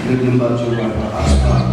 written by Joanna Aspa.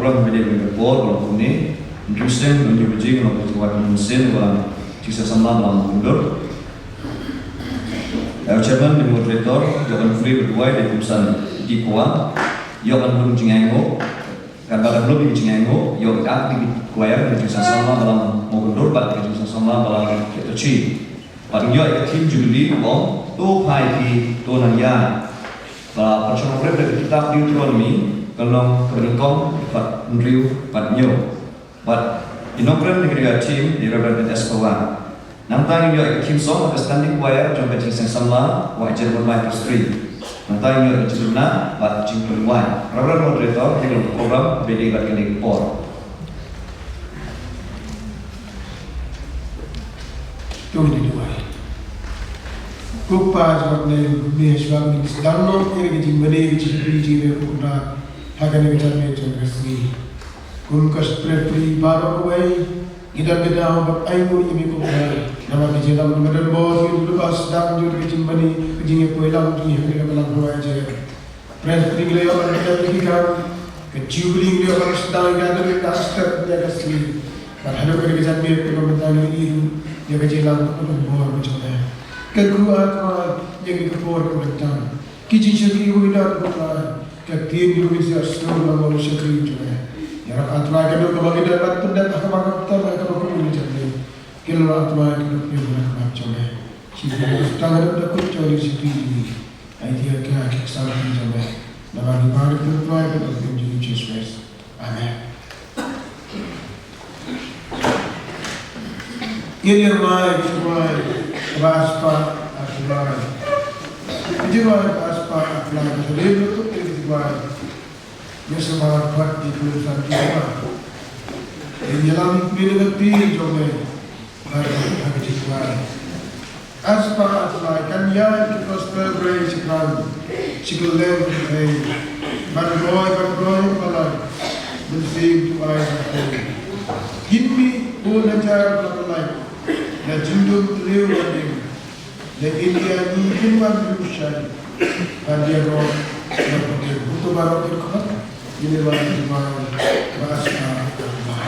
Program media berbuat walaupun ini, interesting, menjadi kalau kita buat mesin, wala jika sama dalam mundur, Chairman dan moderator, Jokan Free berdua di Kumsan di Kuala, Jokan belum jengengo, karena belum di jengengo, Jokan di Kuala dan Jusan sama dalam mobil bat dan Jusan sama dalam kecil. Pada Jokan tim Jubilee Wong, tu pai di Tonanya, pada persoalan mereka kita di Deuteronomy, kalau kebenikong pat Andrew pat Nyo, pat inokren negara tim di Reverend S1. Nantang yo kim song standing choir jompa jing sang samla wa Jerman Michael Street. Nantang yo jurna bat jing perluan. Program moderator di program BD bat kini por. Tuh di dua. Kupa sebab ni sebab ni sedang no ini jing bade jing jing kuda hakan ni macam ni jing Kumkas prepri baru away. Kita beda buat ayu ini kuda. Nama kerja dalam badan bos itu lepas sedang jujur kerja bani kerja pulang ni kita belang buat aja. Prepri beliau orang kita berikan kecil beli beliau orang sedang ada kita step dia kasih. Padahal kerja ni kita bentar ini dia kerja dalam badan bos macam ni. Kedua yang kita buat bentar. Kerja sekali kita buat. Ketiin dulu bisa seluruh orang sekali juga. Yang atma kedua kembali dapat pendat akan kita berkumpul macam ni. Kalau atma kita berkumpul macam ni, kita tangan kita kucing di situ ini. Idea kita kita macam ni. Nama kita berkumpul kita berkumpul Jesus. Amen. Ini ramai bahasa Al-Quran. Ini bahasa Al-Quran. Jadi betul ini bahasa. Dia semangat buat di tulisan kita. Di dalam mengerti juga hari cikgu. Aspa asla kan ya kita sebagai cikgu lem berdoa malam bersih doa itu. Kini pun ajar malam. Dan jundul lewat ini. Dan India ni firman Rusia. Dan dia roh yang betul baru berkat. Ini wajib bahasa Allah.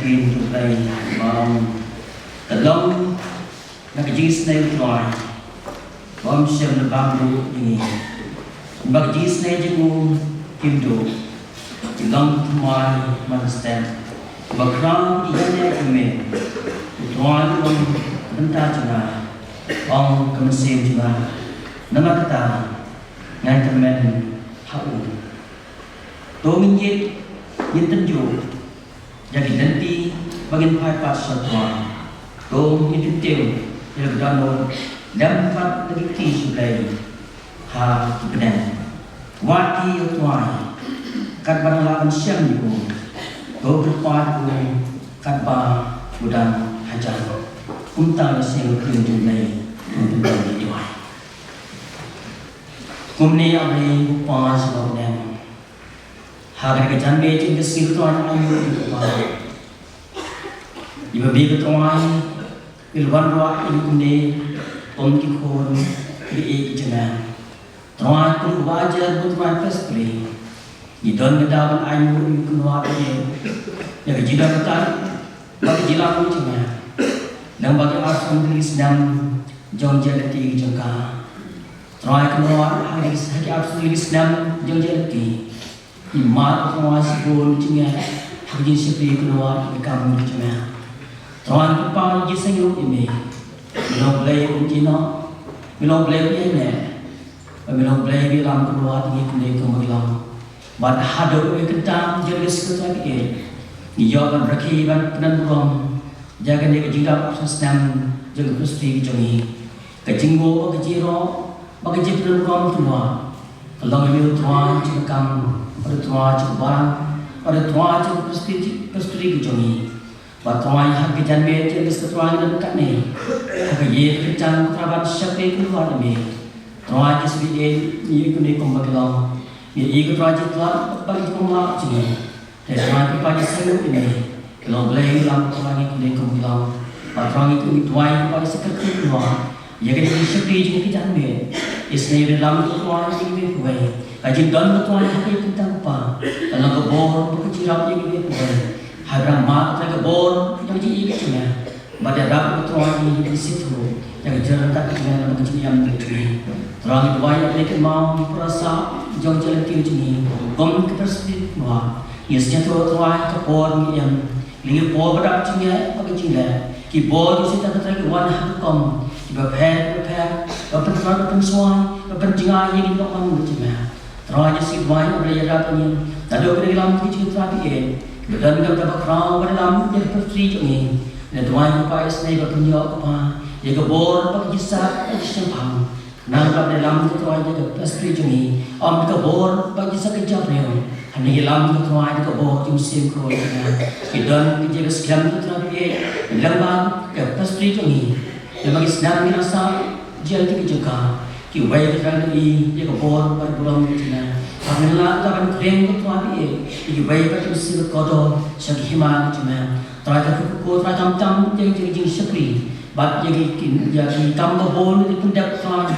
screen to play the long like Jesus name try shem the bamboo ini bag Jesus name jengu kimdo long my understand bag crown ianya keme tuan bentar cina ong kemesim cina nama kata ngai temen hau to minjit yin tenju jadi nanti bagian pai pas tuan to yin tenju yang dalam dapat lebih sudah ha benar wati tuan kat banglawan siang itu to berpat kat ba budang hajar unta sing kunjung lai untuk tuan kumni abri pas sebabnya hagar ke jambe cing kesir tuan ayu tuan ibu bibi tuan ilwan roa ini om kikon di ijna tuan kun wajar butuh pastri idon medawan ayu kunwa ini yang jida betul bagi jilang ujungnya dan bagi asam tulis dan jong jalati jengka tuan kunwa hadis haki asam tulis dan jong jalati imat kunwa sibul ujungnya haki sipri kunwa ikam ujungnya tuan kupang jiseng yuk ini belum beli ujino belum beli ini belum beli bilang keluar ini kini kemudian bad hadap kentang jelas ketua ini iyakan berki ban penan rom jaga dia kejingkap senam jaga pasti jongi kejinggo kejiro bagi jepun rom tua kalau ini tua cekam pada tua cekbarang pada tua cek pasti jongi Batuan hak kejangan jenis ketuaan dan kat ni, hak ye kejan kerabat siapa keluar ni, tuan jenis dia ye kuni kumbagilang, ye ketuaan jelas bagi kumla cini, tuan kita jenis ini, kalau boleh lam tuan kuni kumbagilang, batuan itu tuan kita sekat keluar, ye kini siapa jenis kejan ni, isne lam tuan ini buai, kaji dan tuan hak kita apa, kalau kebor berkecirap ye buai. Harap mak tak kebor yang jadi ibunya. Pada rapat tuan ini di situ yang jalan tak dengan macam yang betul. Terang itu banyak mereka mau perasa jauh jalan tiu ini. Kom kita sedih mah. Ia sejatuh tuan kebor yang lagi bor berat cingnya bagi cingnya. Kibor di situ terlagi warna kom. Berpeh, berpensuan, berpencingan ini lokam macamnya. Terang aja si tuan berjaya rapatnya. Tadi kita dalam kecil terapi dan kita berkerau dalam yang putri ini. Dan tuan kita isne berpenyok apa? Ia kebor bagi jisat sempang. Nangkap dalam tuan kita putri ini. Am kebor bagi jisat kejapnya. Hanya dalam tuan kita kebor musim kau ini. Dan kita sekian kita terapi lembang ke putri ini. Yang bagi senang dirasa jadi kita juga. Kita kita ini ia kebor berbulan kita. Apabila kita berkream tuan ini, ibu bayi betul kodo sebagai hima cuma. Terakhir aku terakhir yang sepri, bab yang tambah bol itu dah tuan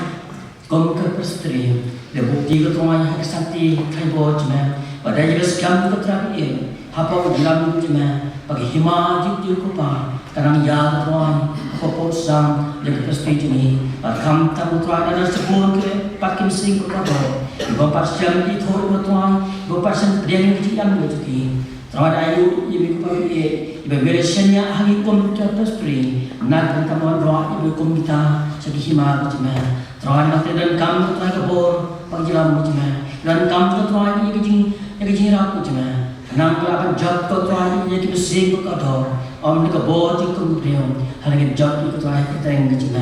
kom kerpestri. Debukti tuan yang sakti kaibot cuma. Pada juga sekian terakhir ini, apa dalam cuma bagi hima jitu kupa. Karena ya tuan proposal yang kerpestri ini, kam tamu tuan ada sebuah pakai mesin kodo. Bapak siang itu tuan, bapak siang dia kecil yang berjuki. Terus ayu ibu pakai ibu beresnya hari kom kita spring. Nak kamu roh ibu kom kita segi hima macam. Terus nanti dan kamu tuan kebor panggilan macam. Dan kamu tuan yang kecil rapi macam. Nang pelaban job tuan yang kita sing kado. Om ni kebor di kumpulan. Hari job itu tuan kita yang kecil.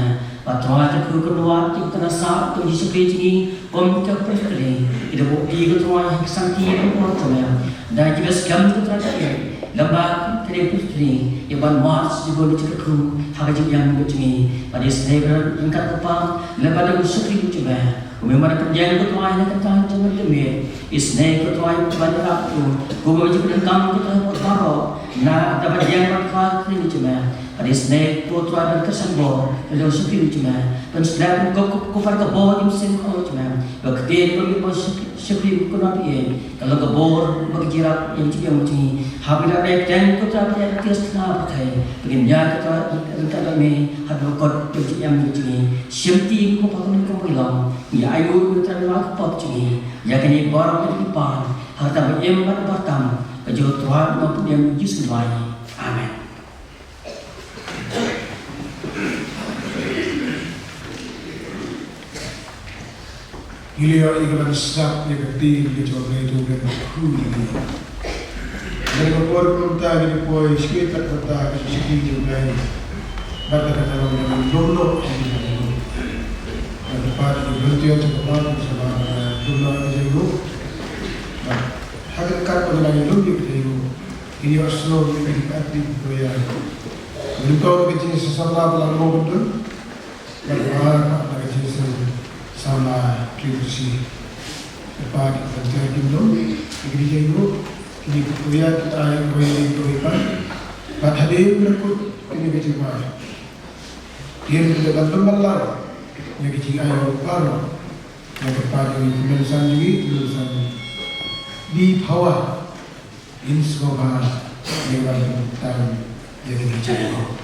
Tuan kita keluar kita rasa tu disebut ini kom kita pergi. Itu bukti tuan yang santi keluar tuan. Dan juga sekian kita terakhir. Lembaga televisi yang mars juga diceritakan harga yang begini. Pada saya berangkat apa lembaga disebut juga. Memang perjalanan ketua yang kita jangan demi. Isne ketua yang banyak waktu. Guru juga kamu kita baru. Nah dapat yang berkah ini cuma. ada snack putra dan kesambo kalau sepi cuma dan sudah kau pada kebor di musim kau cuma bakti kalau kau sepi kau nanti kalau kebor bagi jirat yang cuma macam ni habis ada yang kau tak ada tias nak pakai begini kita kami ada kau yang macam ni sepi kau pakai kau bilang ya ayu kita nak apa macam ni ya kini barang yang dipan harta beremat bertam kejauh Tuhan maupun yang Yesus semuanya. Amin. Ilio ikalan snap ya ketil ke coba itu ke huli. Dan kepor kunta ke poi sekitar kota ke sini juga ini. Bata kata orang dulu. Ada pada berhenti cepat sama dulu aja itu. Hakikat pada lagi lebih itu. Ilio slow lebih aktif ya. Untuk kecil sesama dalam mobil. Dan orang nak kecil sama kritik kepada kerja kita, gereja itu, ini kuliah kita yang boleh berikan. Pada hari ini berikut ini kecil dia tidak dapat malam, yang kecil ayam baru, yang kepada ini tulisan juga tulisan di bawah ini semua yang dalam jadi kecil.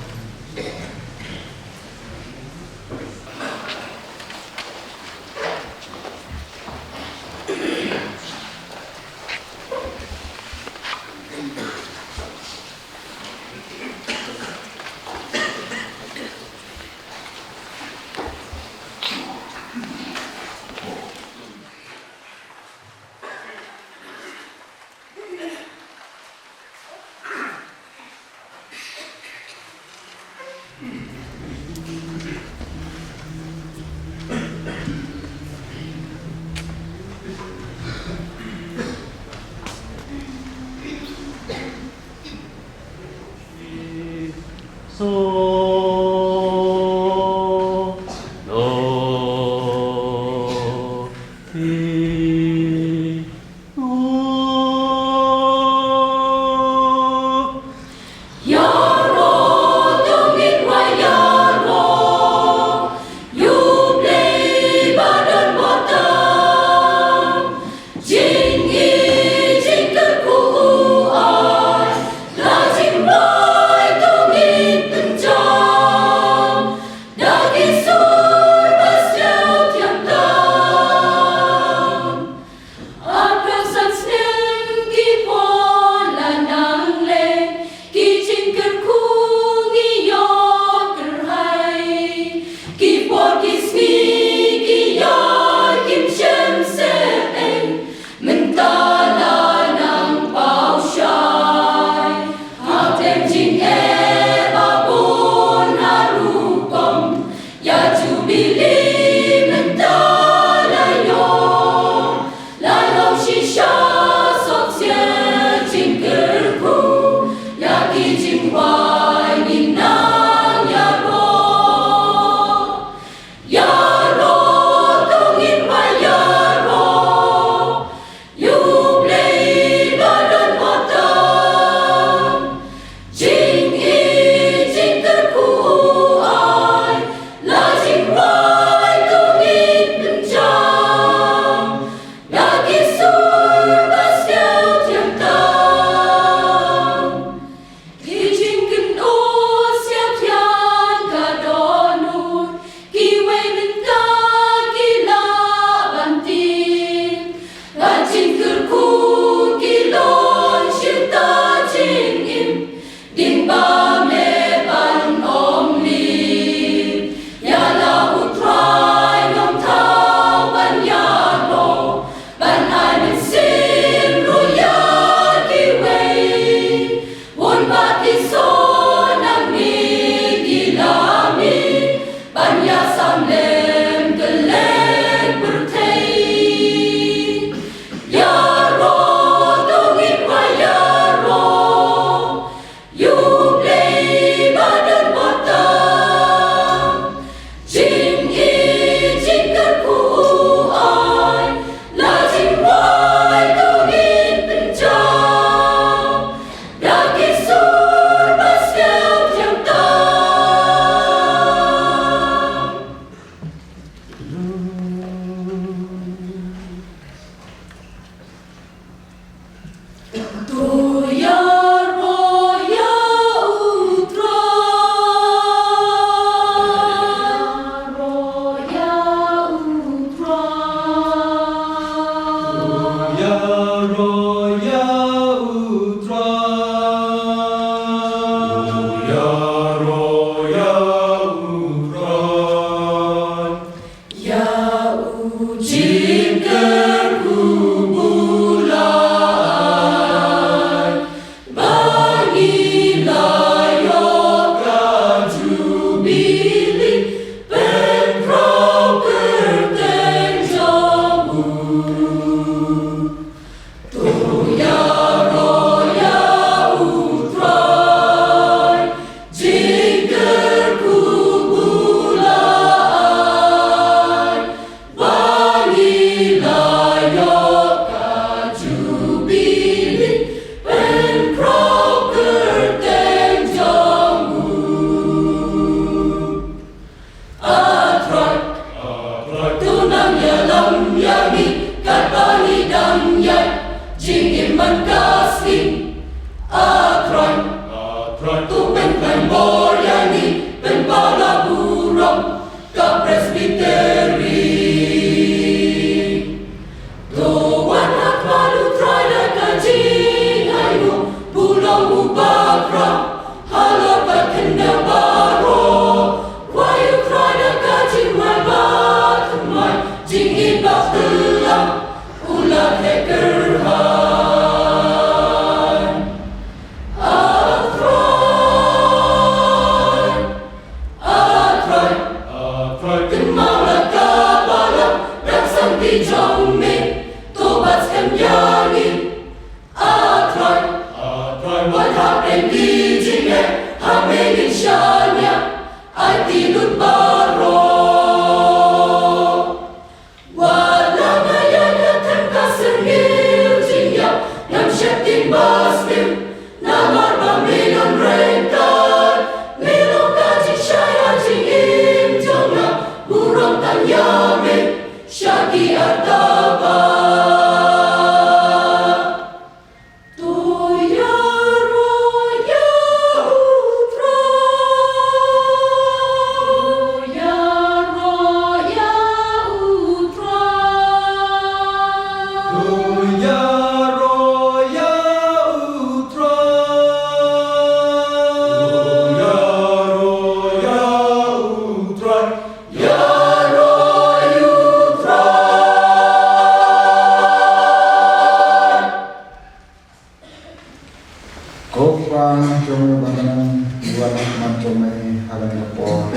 hagan kapor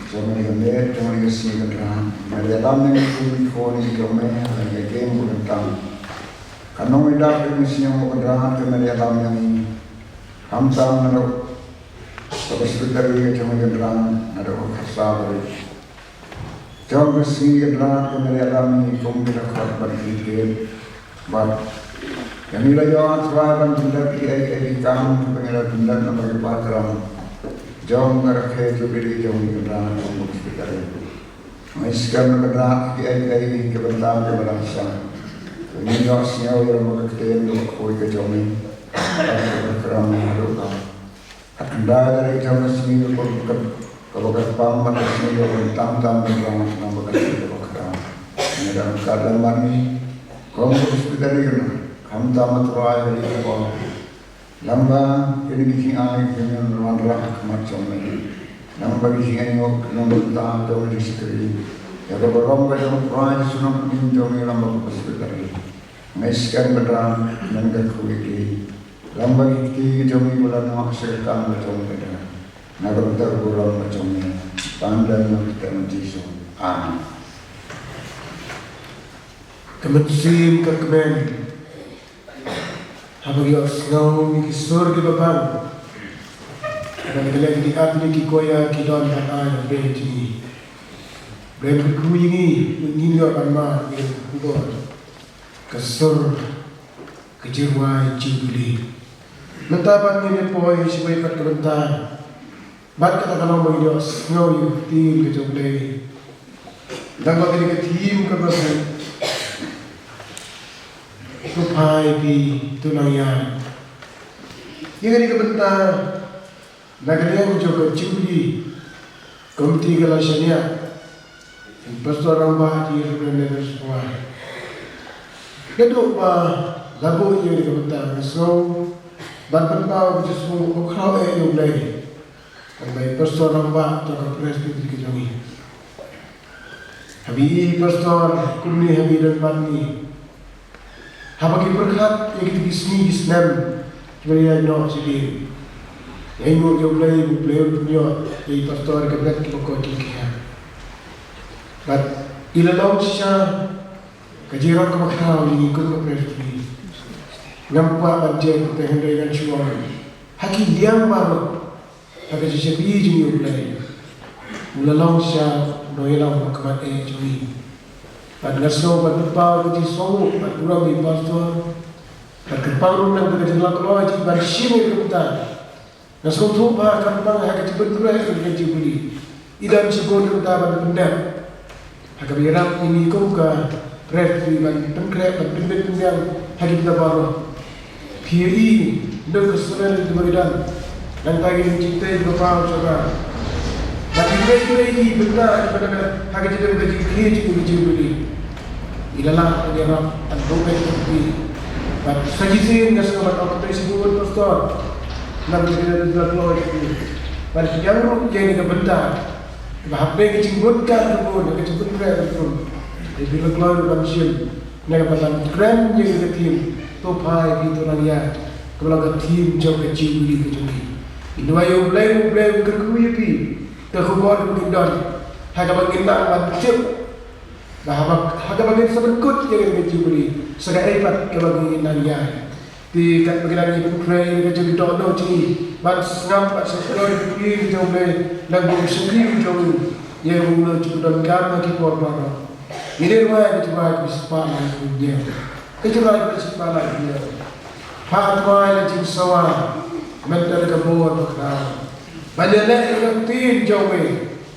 jomani gamet jomani gasi kadran mari alam ni kuni koni jomai hagan game bukan tam kanong ida permisi yang kadran mari alam yang hamsam naro tapos dari jomani kadran naro khasa bari jom gasi kadran mari alam ni kong bila khat bari but kami lawan swaban tindak ai kam pengira tindak nomor patram jom ngarkhe jubili jom kadran kong sekitar Maiskan kadran ai ke bentam ke balangsa ini yo siau yo makten do koi ke jomi kadran haru anda dari jam sini ko kalau pam mat sini yo tam kadran nomor kadran ini dalam keadaan mani kong sekitar ini हम तामत वाय बड़ी को लंबा ये किसी आने के लिए रंडरा मत चलने लंबा किसी आने को लंबा ताम तो डिस्करी या तो बरम का जो प्राण सुनो इन जो में लंबा को पसंद करें मैं इसका बता नंगर कोई की लंबा की जो में बोला ना से काम में जो में करना नगर उधर बोला में जो में पांडन में तरन जीसो आमीन Kemensim kekemen Habang yung snow ni kisur di babang Dan kalian di atli ki koya ki don dan ay beti Ben kuyingi ngin yo anma ni kubor Kasur kejirwai jibuli Nentapan ni poy sibay kat kebentan Bat kata kalau mo yo snow yung tim ke joblay Dan bakit ni ka tim ka basan Tupai di tunayaan. Yang ini kebentar, nagarian juga curi, komiti kelasnya, pastor rambah di rumah semua. Kedua, lagu ini kebentar, so, banten tahu justru ukhrau yang lain, sampai pastor rambah atau presbiter kejangi. Habis pastor kuni habis dan mani. Habagi berkat yang kita bisni Islam sebenarnya nak sedih. Yang mau jumpai beliau punya di pastor keberat kita kau tiga. But ilalau siya kajiran kemakau ini ikut ke presbitery. Nampak baca kehendak dan syukur. Haki diam baru. Haki siya biji jumpai. Ilalau siya noilau kemat jumpai. Pada naso pada pau di songo pada pura di pastor pada kepang nang pada jalan keluar di pada sini kemudian naso tu bah kepang hak cepat berai kerja beli idam sekolah kemudian pada pendek hak biarap ini kau ke refri pada pengkrep pada pendek hak kita baru PI dok keseluruhan di bagian dan bagi mencintai bapa saudara bagi mereka ini benar pada hak kita kerja beli Ilalah penjara andomen seperti sajisin nggak sempat aku tersebut pastor nak berjalan keluar itu pada yang jadi kebentar bahapa kecibutkan pun kecibut berat pun jadi keluar manusia nak dapat keren jadi tim topai itu nanya kalau tim jauh kecil di kecil ini ayo blame kerkuipi terkuat mungkin hanya bagaimana macam Bahawa harga bagian sebekut yang dicuri sebagai ibat kebagi nanya di kat bagian ini pukrai kerja di dono cini bas ngam bas sekolah di jauh lagu sendiri jauh yang mula cukup gamma di korban ini rumah dicoba bersepalan dunia kecoba bersepalan dunia fatwa lagi sawa mental kebor bakal banyak yang tin jauh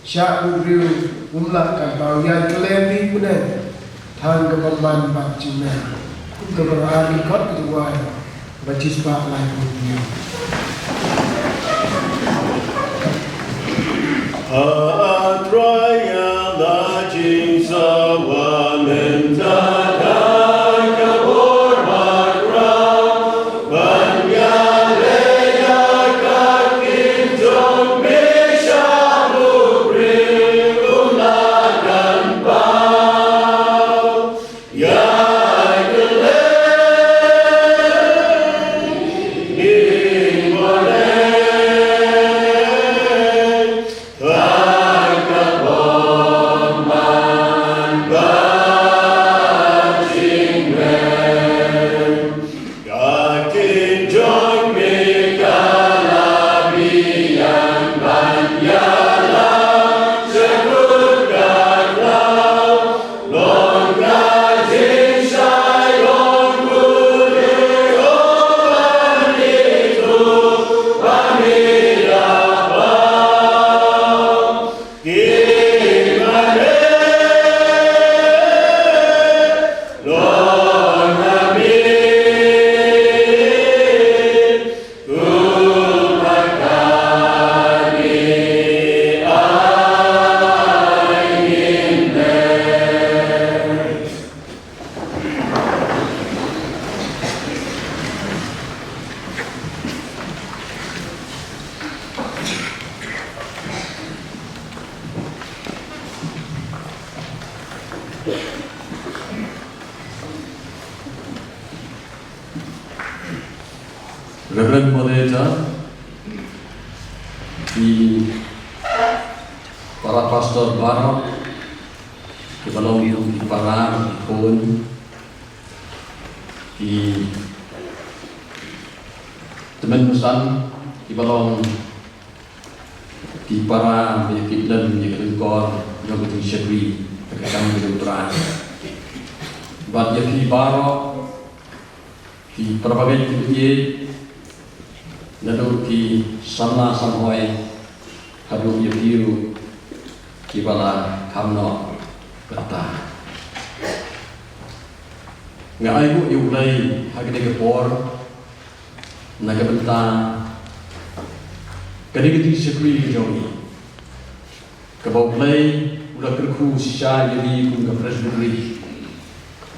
syak beriu umlakan bau yang kelemi punan tang kebeban bacina keberani kot kedua bacis pak lain punya Atraya lajing sawa mentala Reverend Moderator, di para pastor barok, di balong di para ikon, di teman pesan, di balong di para penyakit dan penyakit kor, yang betul syakri, kekayaan kedokteran. Bagi di barok, di berbagai titik, lalu di sana sampai hadu yakiru kibala kamno kata ngai bu yulai hagde ke por naga benta kadi kadi sekri jogi ke bau play udah kerku sisa jadi kun ke presbytery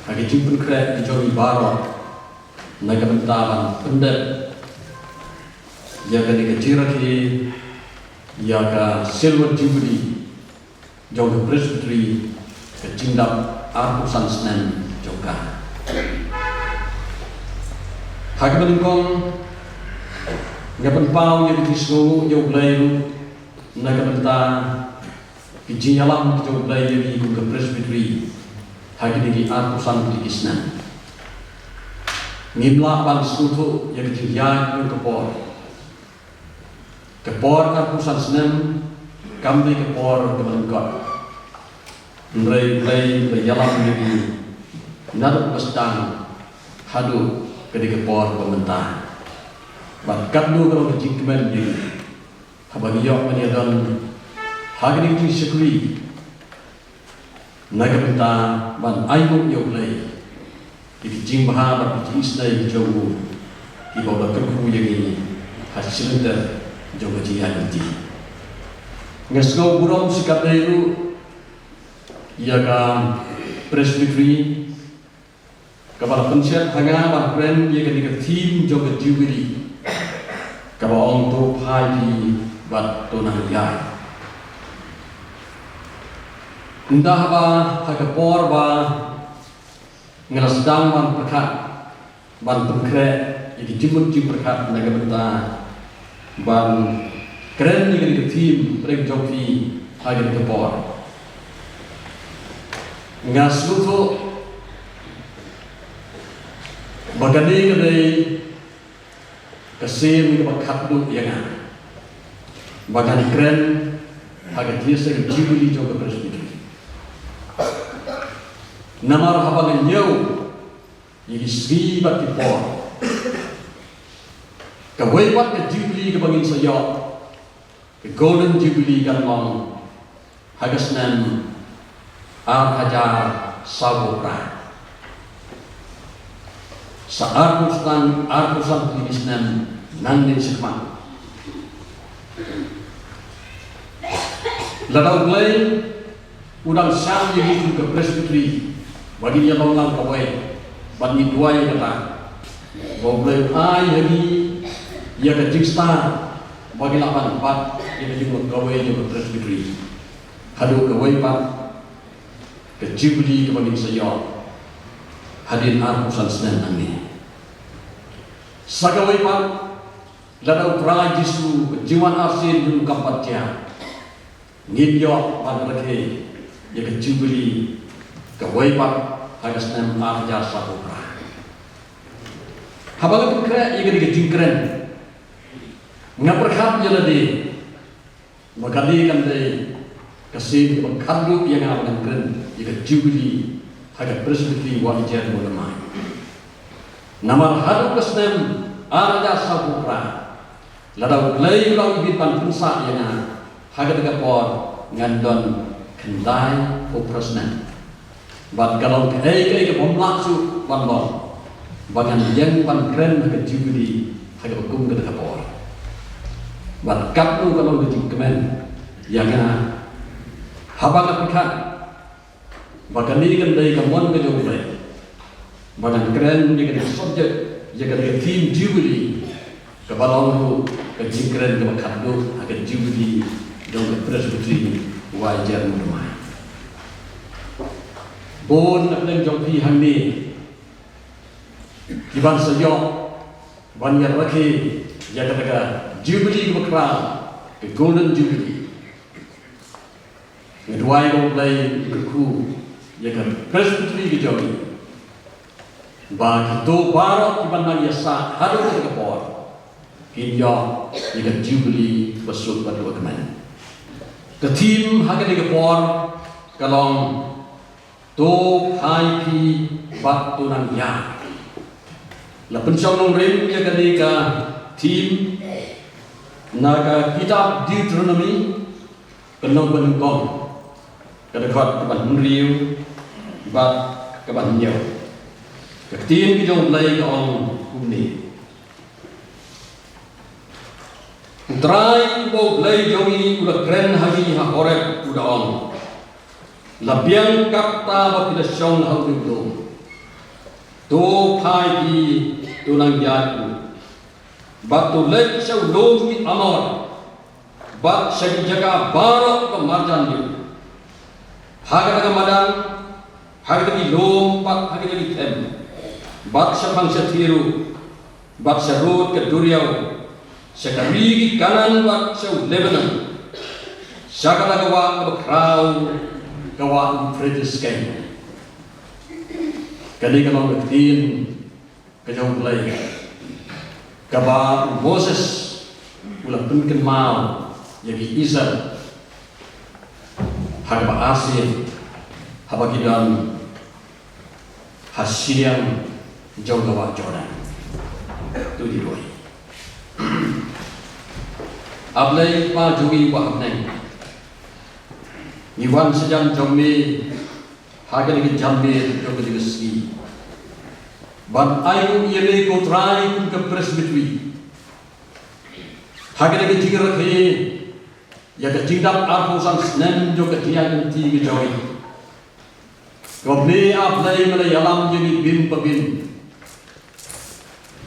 hagi timpun krek di jogi baro naga benta pendet ya kadi kecira ki ya ka silver jubilee jauh presbytery ke cindap arpusan senen joka hak meningkong ngapan pau ya ditisgo jauh belayu naga benta kijinyalam jauh belayu di ke presbytery hak di arpusan senen ngimla ban sutu ya kijinyak ke por kepor arpusan senen kami kepor kemenengkot Nrai berjalan di naruh pestang hadu ke kepor pementah bakat lu kalau kejingkemen di habagi yok menyadon hagini tu sekuli naga penta ban ayu yok lay di jing bahar di isnai jauh di bawah kerku yang ini hasil der jauh jian di ngasgo burung sikap dulu ia ka presbytery kapal pensiat hanga ban kren ia ka tim jauh jubilee kapal untuk haji bat tonang ya entah ba hakapor ba ngelasdang ban perkat ban pengkre jadi jimut jim perkat naga benta ban keren ia ka tim prek joki haji kapor ngasluto bagani kadai kasim ke bakat du yang bagani keren haga tiasa ke jubilee juga presbytery namar habangan nyau yang isri bat tipor kawai bat ke jubilee ke bangin sayok ke golden jubilee kan long haga senen hajar sabukra saat arpusan tulisnan nandin sekman ladau play udang sang yang ke presbytery bagi dia longang kawai bagi dua yang kata boleh ai hari ia ke jingsta bagi 84 yang juga kawai juga presbytery hadu kawai pak ke jubilee ke bagi saya hadir arpusan senen ini sagawai pak ladau prajisu kejiwan arsin dulu kampatnya ngibyo padrake ya ke jubilee ke waipak hagas senen arja sapukra habaga kre ya ke jingkren ngaperkap jalade magali kan dei kasih berkandung yang akan keren jika jubilee haga presbytery wajar mulai nama haru kesem arja sabukra ladau play ulang ibit pan pensa yang haga tegapor ngandon kendai operasnen bat kalau ke pemlaksu bandol bagan yang pan keren haga jubilee haga hukum ke tegapor bat kapu kalau dijingkemen yang habang apikan bagan ini kan dari kamuan ke jauh baik bagan keren dia kan subjek dia kan tim jubilee ke balong ke jingkren ke bakadu akan jubilee dong ke presbytery wajar mulai bon nak dan jong pi hang ni kiban sayo ban ya rakhi ya kata jubilee ke bakra ke golden jubilee ngedwai go play ke ku ya kan presbytery ke jogi ba to baro kiban na ya sa hadu ke por kinyo ya kan jubilee besuk pada kemen ke team haga ke por kalong to hai pi bat tu nang ya la pensong nong rim ya ka team naga kitab Deuteronomy kenong benungkong kada khat ban riu bat ka ban nyo ka team ki jong play on kumni utrai bo play jongi ula kren hagi ha horek uda on labiang kapta ba pila syong ha udu to phai ki tunang yatu batu lek syau lomi amor bat syagi jaga barok ke marjan dia haga daga madang haga dagi lom pat haga dagi tem bat syapang syatiru bat syarut ke duriau syakari kanan bat syau Lebanon syaka daga wa ke krau kawan Fredesken kali kalau bertin kejauh play kabar Moses ulah penken mau jadi Isa harba asin haba kidan hasiang jauh kawa Jordan tu diroi ablai pa jogi wa abnai Iwan sejam jombe haga lagi jambe jogi diski ban ayu yele ko trai kun ke presbytery haga lagi jigar ke ya ke jingdap arposan snen jo ke tiang ti ke joy goble ablai mala yalam jeni bin pabin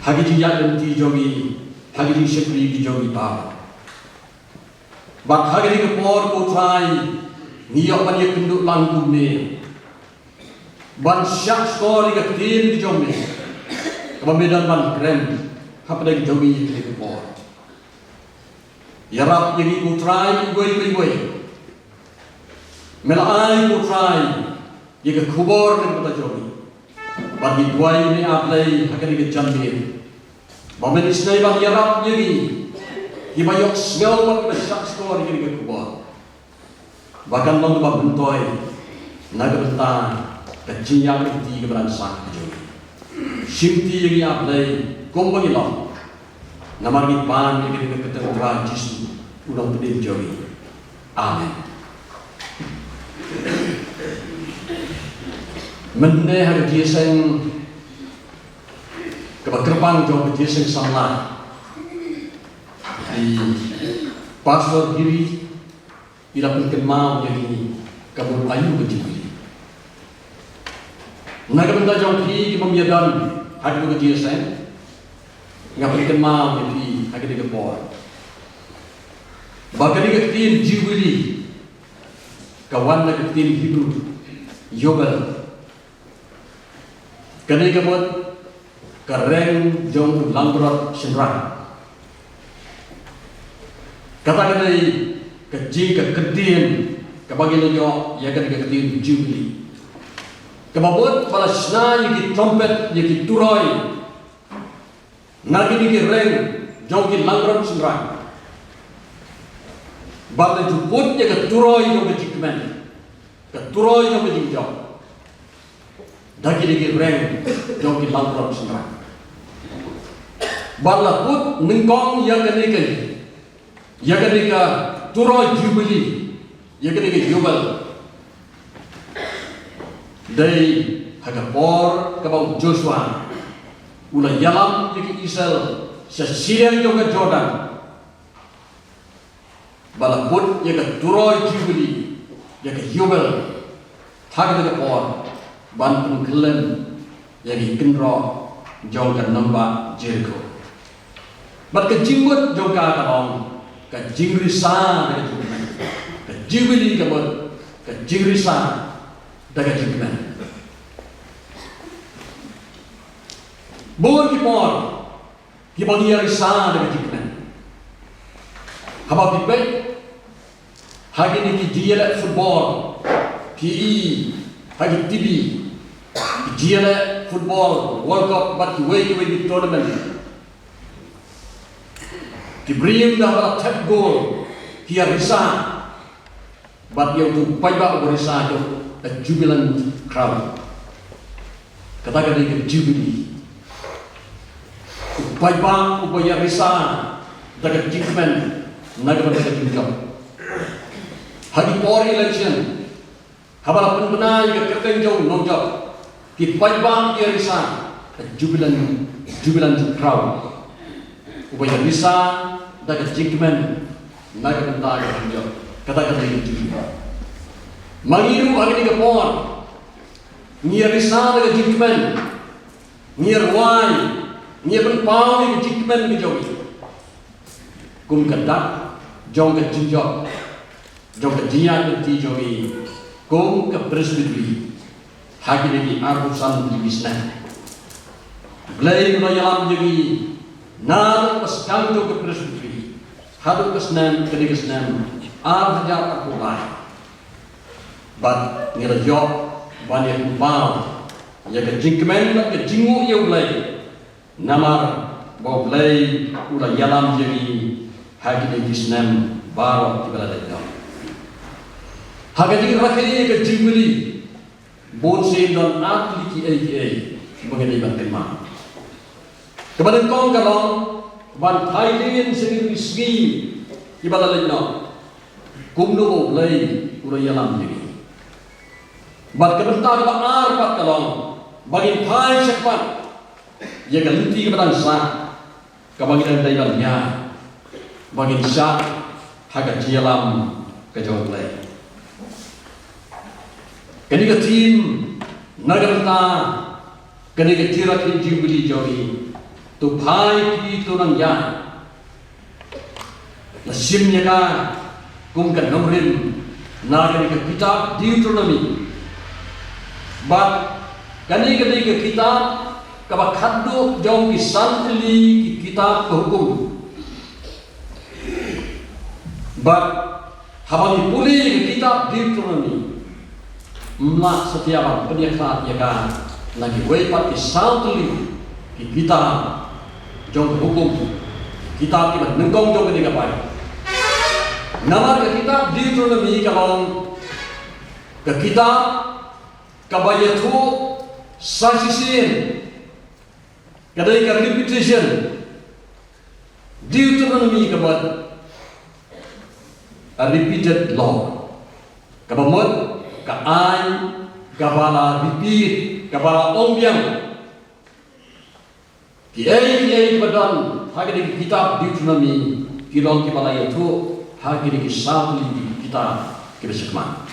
haga jiang ti jogi haga ji sekri ki jogi ba bat haga lagi por ko trai niyo pan ye kenduk langkum ni ban syak skor ke tin di jombe kebedaan ban keren apa lagi jogi ke por yarap ye ku try goi melai ku try ye ke kubor ni kata jogi bagi duai ni aplai hakani ke jambe bamen isnai ban yarap ye bayok smell wat ke syak skor ye ke kubor bahkan long ba bentoy naga bentang keciyang di keberan sak jogi simti yang aplai kombagi long namar gi pan ni ke keteng Yesus ulang pedin jogi amen mende har jeseng kebakrepang jong jeseng samla di pastor diri ila pun mau yang kabur ayu kecil naga benda jong pi pemiadan hadu ke jeseng ngapun mau yang pi hagi de por bagani ke tin jubilee kawan na ke tin Hebrew Yobel kani kamot kareng jong langrat sinran kata kanai kecil ke kedin kabagi nyo ya kan ke kedin jubilee kababot pala sna yiki trumpet yiki turoy nagi ni reng jong ki langrat sinran bala juput ya ke turoy yo ke jikmen ke turoy yo ke jingjong dagi ni reng jong ki langrat sinran bala put ningkong ya kan ni ya kan ni turoy jubilee ya kan ni jubal dari hagapor kabau Joshua ulah yalam yaki Israel sesiang juga Jordan balaput yaka turoy jubilee yaka jubal hagapor ban pengkelen yaki kenro jongkan namba Jericho bat ke jinggut jongka kalong ke jingrisa daga jingmen ke jubilee kabot ke jingrisa daga jingmen Bon kipor, kipor dia risah dengan jiknan. Habab dipek, hari ini dia le football, PE, hari TV, dia le football World Cup, but wait di tournament. Diberi dah pada tap goal, dia risah, but dia tu payah berisah tu a jubilant crowd. Katakan dia jubilee. Payah upaya risah, dapat judgment, naga dapat judgment. Hari for election, habala penbenar yang kerten jauh nojab, kita payah dia risah, a jubilant crowd. Upaya risah, dapat judgment, naga dapat judgment. Katakan dia jubilee. Mangiru hari ini for, niat risah dapat judgment, niat why. Nia berpau ni jikmen ke jauh itu. Kum kedak, jauh ke jinjok, jauh ke jiat nanti jauh ini. Kum ke presbytery, hagi lagi arusan di bisnes. Belai melayam jadi, nal pas kantor ke presbytery, hadap kesnem, kini kesnem, hajar aku lai. But nila job, banyak kumpau, ya ke jikmen, ke jingu ia belai. Namar bawa play ulah yalam jadi hagi di Islam baru tiba ada. Hagi di rakyat ke jubilee bonsen dan atlet AKA mengenai bantuan. Kemudian kong kalau ban Thailand sendiri segi ibadah lainnya kumno bawa play ulah yalam jadi. Ban kebentar kebenar pat kalau bagi Thai sekpat. Ia ganti kepada sah, kebagian dayanya, bagi sah, harga jalan kejauh lagi. Ketika tim negara ketika tirak jubilee jauhi, tu pai pi tu nang ya, nasimnya ka, kumkan nomrin, negara kita Deuteronomy, but ketika kita kabak haddo jauh kisantli kitab hukum. But habang pulih kitab Deuteronomy, mula setiap penyakat ya kan lagi wepat kisantli kitab jauh hukum. Kitab kita nengkong jauh ketika baik. Nama kitab Deuteronomy kalau ke kitab kabayatu sasisin. Kadai ka repetition Deuteronomy kabat a repeated law kabamot kaan kabala repeat kabala ombyang kiai badan hagi di kitab Deuteronomy kilong kibala itu hagi di kisahli kitab kibesakman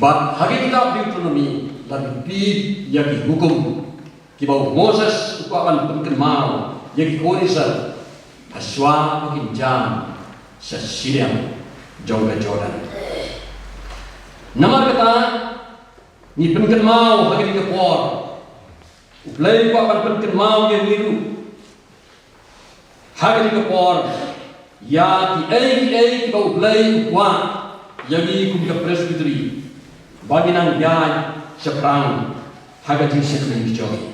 but hagi kitab Deuteronomy la repeat yaki hukum kibau Moses ukapan pengkenal yang korisal aswa makin jam sesiriam jauh ke Jordan. Nama kata ni pengkenal hagi ke por uplay ukapan pengkenal yang niru hagi ke por ya ki kibau uplay ukwa yang ikum ke presbytery bagi nang jai seperang hagi sekali dijauhi.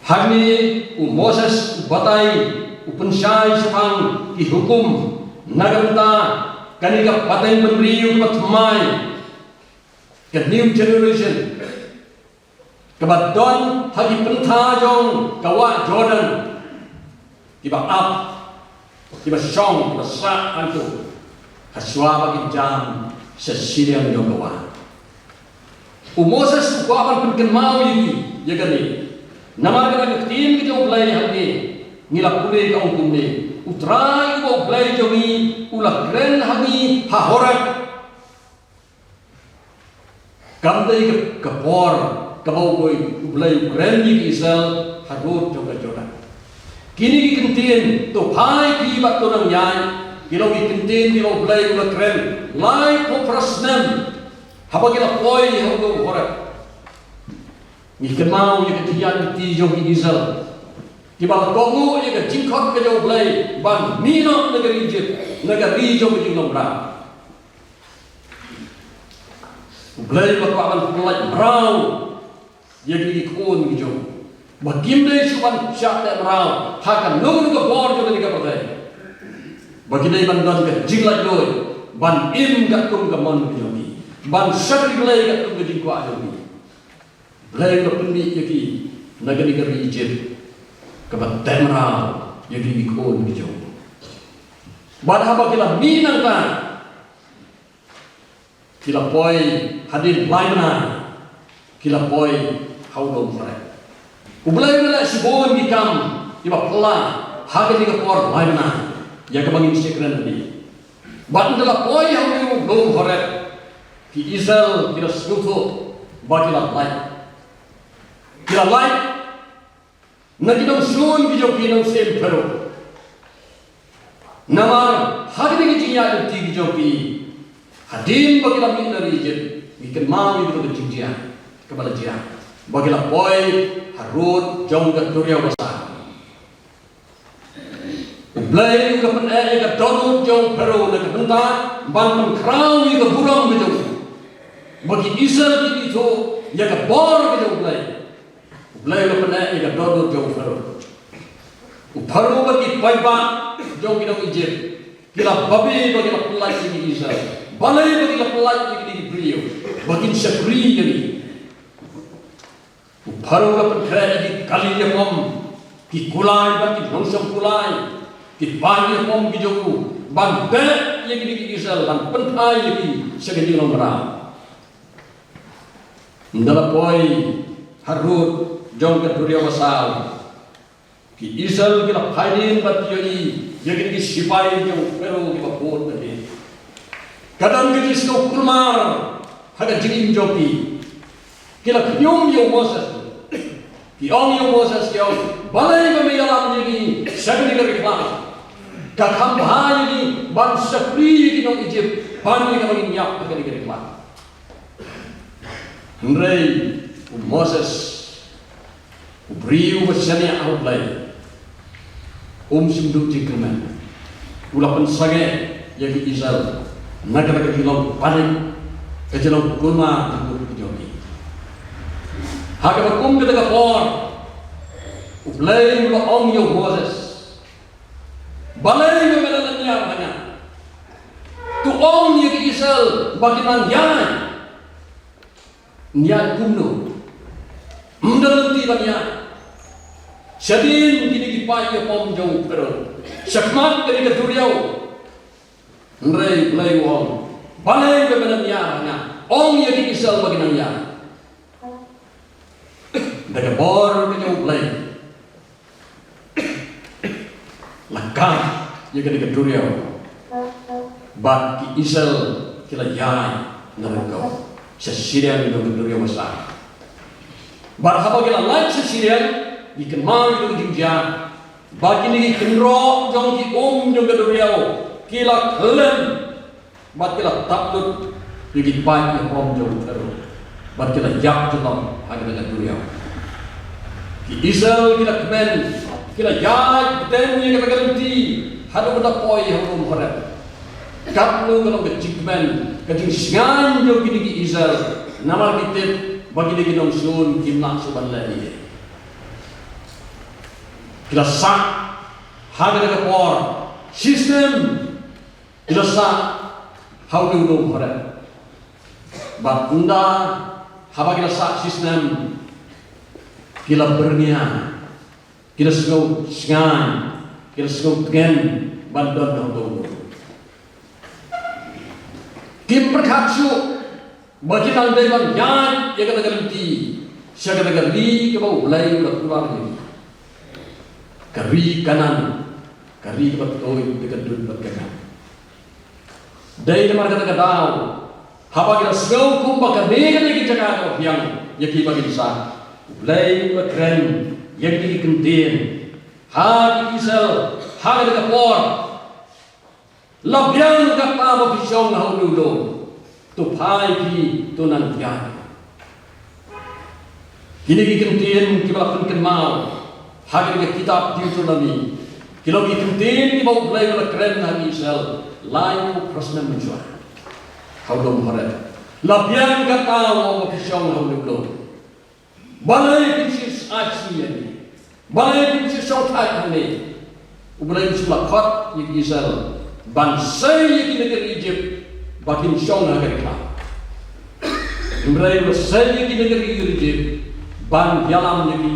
Hari Moses batai upensyai sepang ki hukum nagarta kanika patai penriu patmai ke new generation kabadon hagi pentajong kawa Jordan tiba up tiba song tiba sa antu haswa bagi jam sesirian yo kawa Moses ukapan penkenmau ini ya kan nama kita tim kita uplay hati ngilap pulih kau kumne utrai kau uplay jomi ulah keren hati hahorat kamdai kepor kabau boy uplay keren di Israel harut joga kini kentin to pai pi bat to nang yai kilo kentin kilo uplay ulah keren lai po prasnem haba kila poi hogo horat Ngikan mau ya ketian ti jong Israel. Kibal kongu ya jingkot ke jong play ban mino negeri Egypt negeri jong jingong bra. Play bakwan play brown ya di kun jong. Bagim deh cuman syak dan brown hakan nunggu bor jong ni kapal. Bagi deh ban don ke jinglat doi ban im gat kum gamon jong ni. Ban syakri play gat kum jingkwa jong ni. Play lo pendi ya ki negeri Egypt. Kebat temral yang diikon di jauh. Badah apa kita minang kan? Kita poi hadir lainnya. Kita poi haulom mereka. Ubelai ubelai sebon di kam. Iba pelah hadir di kapor lainnya. Yang kebangin sekeren tadi. Badan telah poi haulom mereka. Ki Israel kita sekutu bagilah lain. Kita lain. Nakidong sun bijok pinong sem pero. Namar hadi ni jinya ti bijok pi. Hadim bagila min dari Egypt. Ikan mau itu berjinja kepada jiran. Bagila boy Harun jong kat Turia besar. Ublay ke penai ke donut jong pero nak benta ban krau ke burung bijok. Bagi Israel itu ya ke bor bijok ublay. Ublay lo penai ke donut jong pero. Uparo bagi paiba jong kidong Egypt. Kila babi bagi la pelai di Israel. Balai bagi la pelai di beliau. Bagi syakri jadi. Uparo la penai di kali yang om. Ki kulai bagi langsung kulai. Ki bagi om bijoku. Ban bet yang di Israel dan penai yang sekali nomor. Ndala poi Harun jong ke Turia wasal. Ki Israel kila phaidin batiyoi yang di sipai jong pero ki bapot tadi. Kadang kita suka kulmar haga jirim joki. Kila nyom yo Moses. Ki om yo Moses yo balai ba meyalam ni sagni ka reklam. Ka khambha ni ban sakri ki nong Egypt pani ka bangin yak ka reklam. Henry Moses Ubriu bersania outlay sinduk jingkeman ulapan sange yang di Israel negara kehilang panik kejelang kulma untuk kejoki haka bakum kita kapor ublay ula om yo Moses balay yo melalanya banyak tu om yang di Israel bagi nangyan niat kumno mendalanti banyak Syadin kini kipai ya pom jauh pero. Syakmat kini ke Turiau. Nrei play wong. Balai ke benar niaranya. Ong ya di Israel bagi nanya. Daga bor ke jauh play. Lakam ya kini ke Turiau. Bak ki Israel kila yai narengkau. Sesirian ke Turiau besar. Barhaba kila lain sesirian. Ikan mau itu jinja, bagi ni kenro jong ki jong keduriau, kila kelem, bat kila takut, bagi pagi jong terus, bat kila yak jelam hanya dengan keduriau. Ki Israel kila kemen, kila yak betul ni kata garanti, hadu benda poi hukum korat. Kaplu kalau kecikmen, kecik singan jong ki Israel, nama kita bagi ni kita sun kimnak suban lagi. Kita sah harga kapor sistem kita sah how to do korat. Bakunda haba kita sah sistem kita berniat kita sengau sengan kita sengau ten bandon dong. Kim perkatsu bagi nang dewan yan yang kata garanti siapa kata garanti kau mulai keluar ni. Kari kanan, kari betul dekat duduk kanan. Dari mana kata kau, apa kita sengau kumpa kerja lagi jaga yang bagi besar. Mulai keren, yang dikentin, hati Israel, hati kapor, labian kata berpisau ngau dulu, tu pai pi tu nantian. Kini kikentin kibala kenmau hagi ke kitab Deuteronomy kilo kikentin kibau play wala keren hagi Israel lain prasna menjual haudom haret lapian kata wa kisong haudom balai kisis aci balai kisis sotai ane ubalai sulah kot yik Israel bansai yik negeri Egypt bakin song hagi kah ubalai bansai yik negeri Egypt ban yalam jadi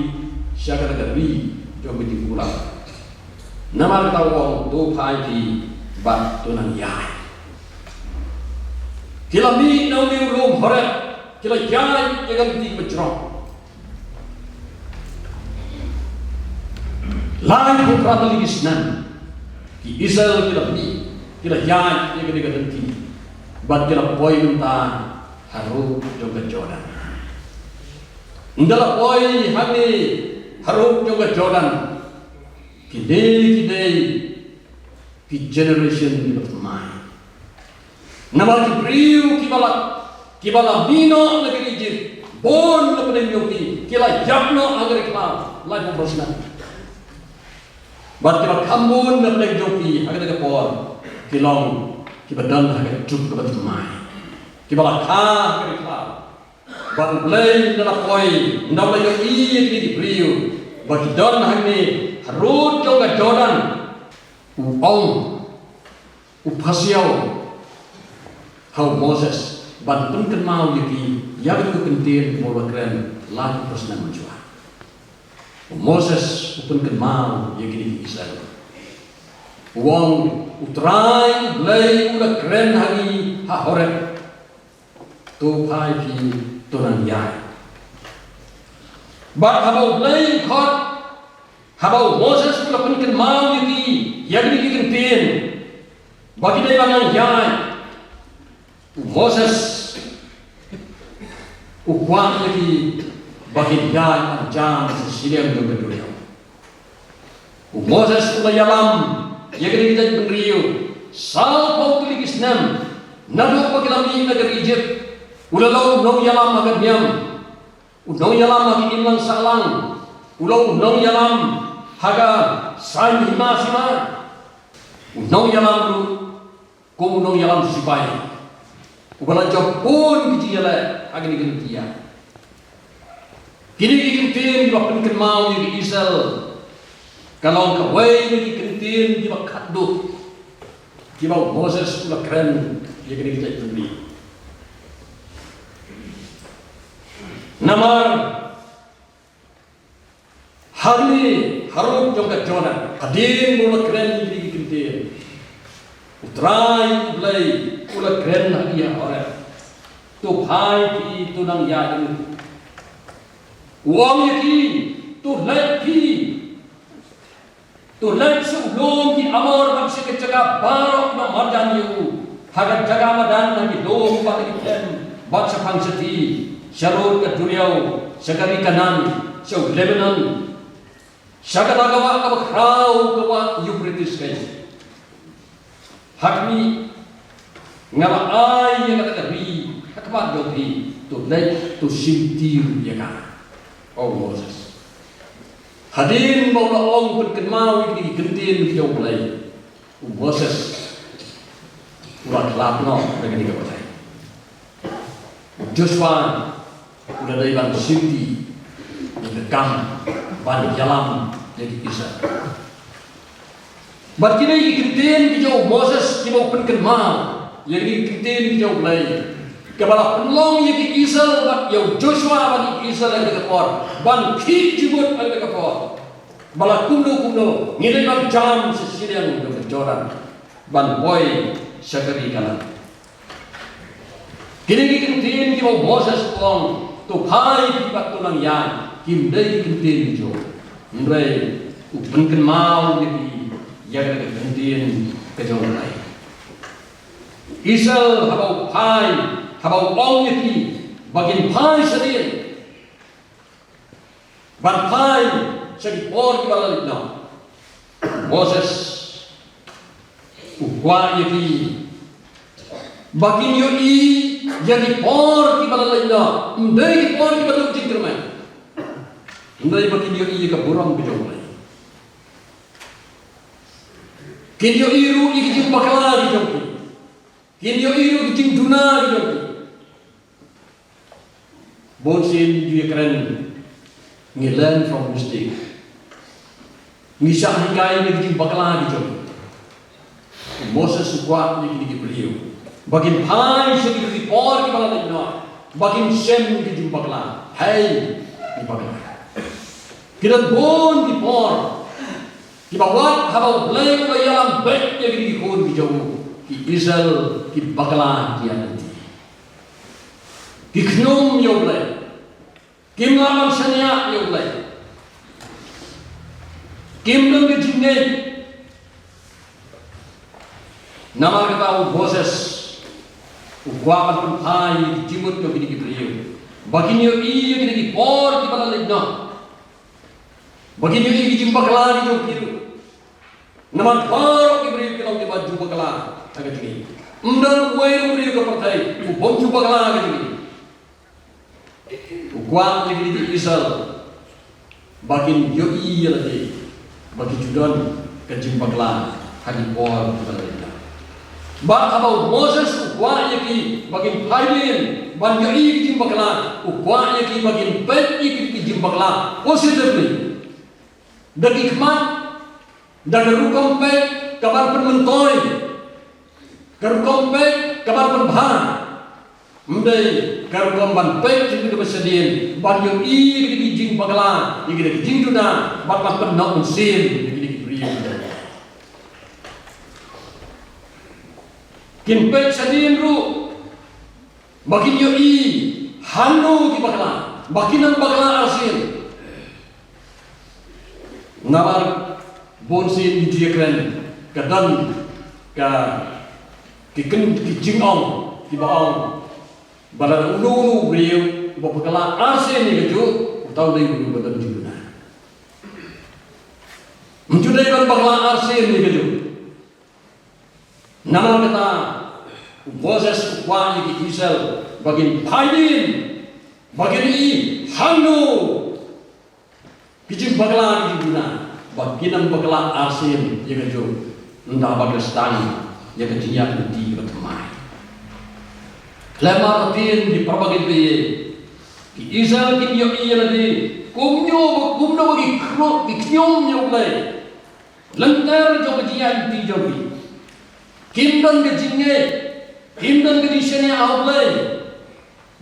siapa negeri jom beti pulang. Nama kita orang tu pai di ban tunan yai. Kila mi nau mi ulum horet, kila yai jangan beti bercerong. Lain putra lagi senan. Di Israel kila mi, kila yai jangan beti. Ban kila boy mentah haru jom berjodoh. Ndala boy hani harum juga Jordan kidei ki generation di bertemai nama kibriu kibala bino negeri Egypt bon lepen yoki kila japno agar kila lain bersnan bat kibala kambun lepen yoki agar kepor kilong kibadan agar juk ke bertemai kibala ka agar kila ban play dalam koi ndau la yo i di priu bagi don hani harut juga Jordan upasiau how Moses ban pun mau yaki yang itu kentir mau keren lagi persna menjual Moses pun mau yaki di Israel wong utrai play udah keren hari hahorep tu pai pi tunan yai. But habau blame God, habau Moses pula pun mau yaki, yang dikentin. Bagi dia bangang yai, Moses ukuan yaki bagi yai jam sesilam dengan dunia. Moses pula yalam, yang kita beriu, sal pau tulis nam, nadu bagi lami negeri Egypt. Ulau nong yalam agak diam, nong yalam agak ilang salang, ulau nong yalam agak sain hima sima, nong yalam lu, kau nong yalam sipai, ubala jopun biji yala agak dikin dia. Kini dikentin di bawah mau di Israel, kalau kawai dikentin di bawah kaduk, di bawah Moses pula keren, dia kena kita beri. Namar hari harum jongkat Jordan hadir mula keren di kentir utrai belai mula keren lagi ya orang tu hai ki tu nang ya ini uang yaki tu lek sebelum ki amor bangsa kejaga barok na marjan yu hagat jaga madan lagi dom bagi ten baca pangseti Syarul ke Duriau, Syakari Kanan, Syau Lebanon, Syakatagawa kabakrau kawa Euphrates kain. Hakmi ngala ay yang kata ri, hakmat doti, tu lek tu sintir ya kan. Oh Moses. Hadin baula ong perkenmau di gentin di mulai. Moses urat lapno dengan dia percaya. Joshua udah dari bantu Sinti dekam ban jalan jadi kisah. Berkini ikintin kijau Moses kijau penkenmal, yang ikintin kijau belai. Kepala penlong yang kisah bat yang Joshua ban kisah yang dekapor, ban kit jubut yang dekapor. Bala kuno ngidai ban jam sesirian berjoran, ban boy syakari kanan. Kini ikintin kijau Moses pelong. Tu pai pipat tulang yang kim dai kentin jo, mrai upen kenmal jadi yang kentin kejauh lain. Israel habau pai habau ong jadi bagian pai sendiri, ban pai segi por di bawah no. Moses ukwa jadi bagian yoi jadi por di bawah lainnya, dari por di bawah jingkirman. Ndai bagi dia iya ke burung bijau lagi. Kinyo iru ikijing bakala bijau ki. Kinyo iru ikijing duna bijau ki. Bonsin dia keren ngi learn from mistake. Ngisah hikai ikijing bakala bijau ki. Moses kuat ikijing beliau. Bagin pai sedikit di por ki bakala ino. Bagin sem ikijing bakala. Hai di bakala. Kita bon di por, di bawah habal belai ko yalam baik ya di kon di jauh, di Israel di bakalan dia nanti. Di knyom yo belai, kim ngalam sanya yo belai, kim dong ke jingai. Nama kata Moses, ukwaman pentai jimut yo di beliau. Bagian yo iya di por di bakalan no. Bagi dia ini jumpa kelari jauh kiri, namun baru diberi kalau kita jumpa kelari agak tinggi. Undang kue beri ke partai, ubon jumpa kelari agak tinggi. Ukuan negeri di Israel, bagi dia iya lagi, bagi Judan ke jumpa kelari hari bawah kita lagi. Bagi abang Moses ukuan lagi, bagi Hailin, bagi dia iya jumpa kelari, ukuan lagi bagi Bet iya jumpa kelari, positifly. Dari hikmat, dari rukam pek, kabar penmentoi, rukam pek, kabar penbahan, mendai rukam ban pek juga bersedia, ban yang iri jing bakalan, iri jing duna, ban penok mesin, iri beri. Kin pek sedia ru, bagi yo i, hanu di bakalan, bagi nang bakalan asin. Nawar bonsin di dia keren kadan ka kiken kijingong di baong badan ulu beliau bapakala asen ni keju tahu dai bulu badan juna mencudai kan bakala asen ni keju nama kata Moses wani di Israel bagin paidin bagin i hanu kijing bakala di guna, baginam bakala asin, ya kejo, entah bagastan, ya kejinya di bertemai. Lemar tin di perbagai biye, di Israel kinyo iya lagi, kumno bagi kro, di knyom nyo play, lentar jo kejinya di jogi, kimdan kejisnya outplay,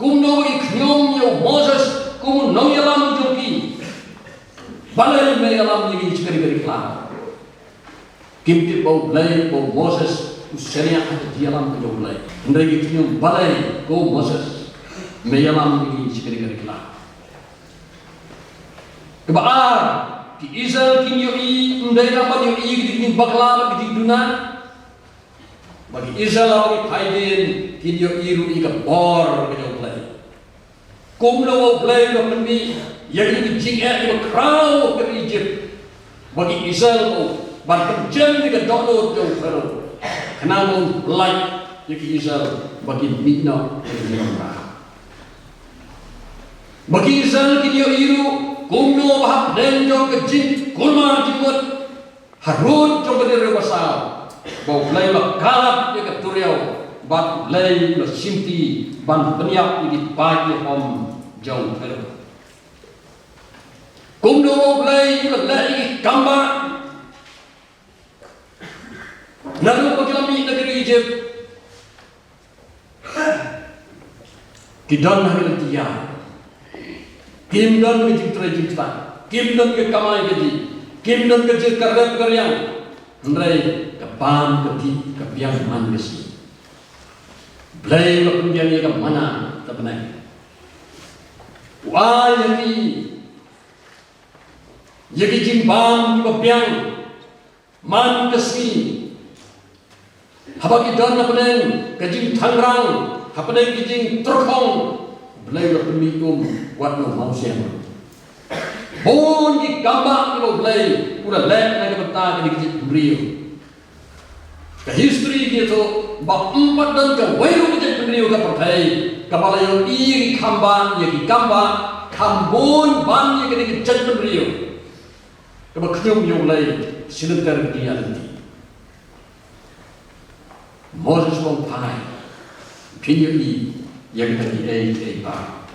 kumno bagi knyom nyo Moses, kumno yalam jogi. Balai mereka alam lagi cikari kelar. Kimti bau balai bau Moses usahanya ada di alam kejauh balai. Mereka itu balai bau Moses mereka alam lagi cikari kelar. Kebaar di Israel kinyo i mereka apa yo i di baklar di dunia. Bagi Israel bagi Paidin kinyo i ru i kebor kejauh balai. Kumlo balai lo pendi. Yang ini jingkat di crowd ke Egypt bagi Israel berperjam di kedoktor jauh Pharaoh kenapa like yang Israel bagi Midna bagi Israel kini iru kumno bahap dan jauh kejing kulma jimut harun jauh berdiri wasal bau play lekat yang keturiau bat play le simti ban peniap di pagi om jauh Pharaoh kumno play lagi gambar lalu bagi negeri Egypt kidan hari dia kimdan ke Egypt kimdan ke kamai ke kimdan ke karep karyang ndrai ke pam ke ke biang man besi play lo kemudian ke mana tebenai wah Yaki jimbang di bapiang man kesi habaki dan napeneng kajing tangrang hapeneng kijing terkong belai lo pemikum wat no manusia bon di gambak lo belai udah lek na beta ke kijing brio ke history gitu ba empat dan ke wairu kijing brio ke partai kapala yo iri kamba yaki gambak kambun ban yang kini judgment rio. Kaba knyum yung lay sinunter dia nanti. Moses wong pai pinyo yang tadi ba.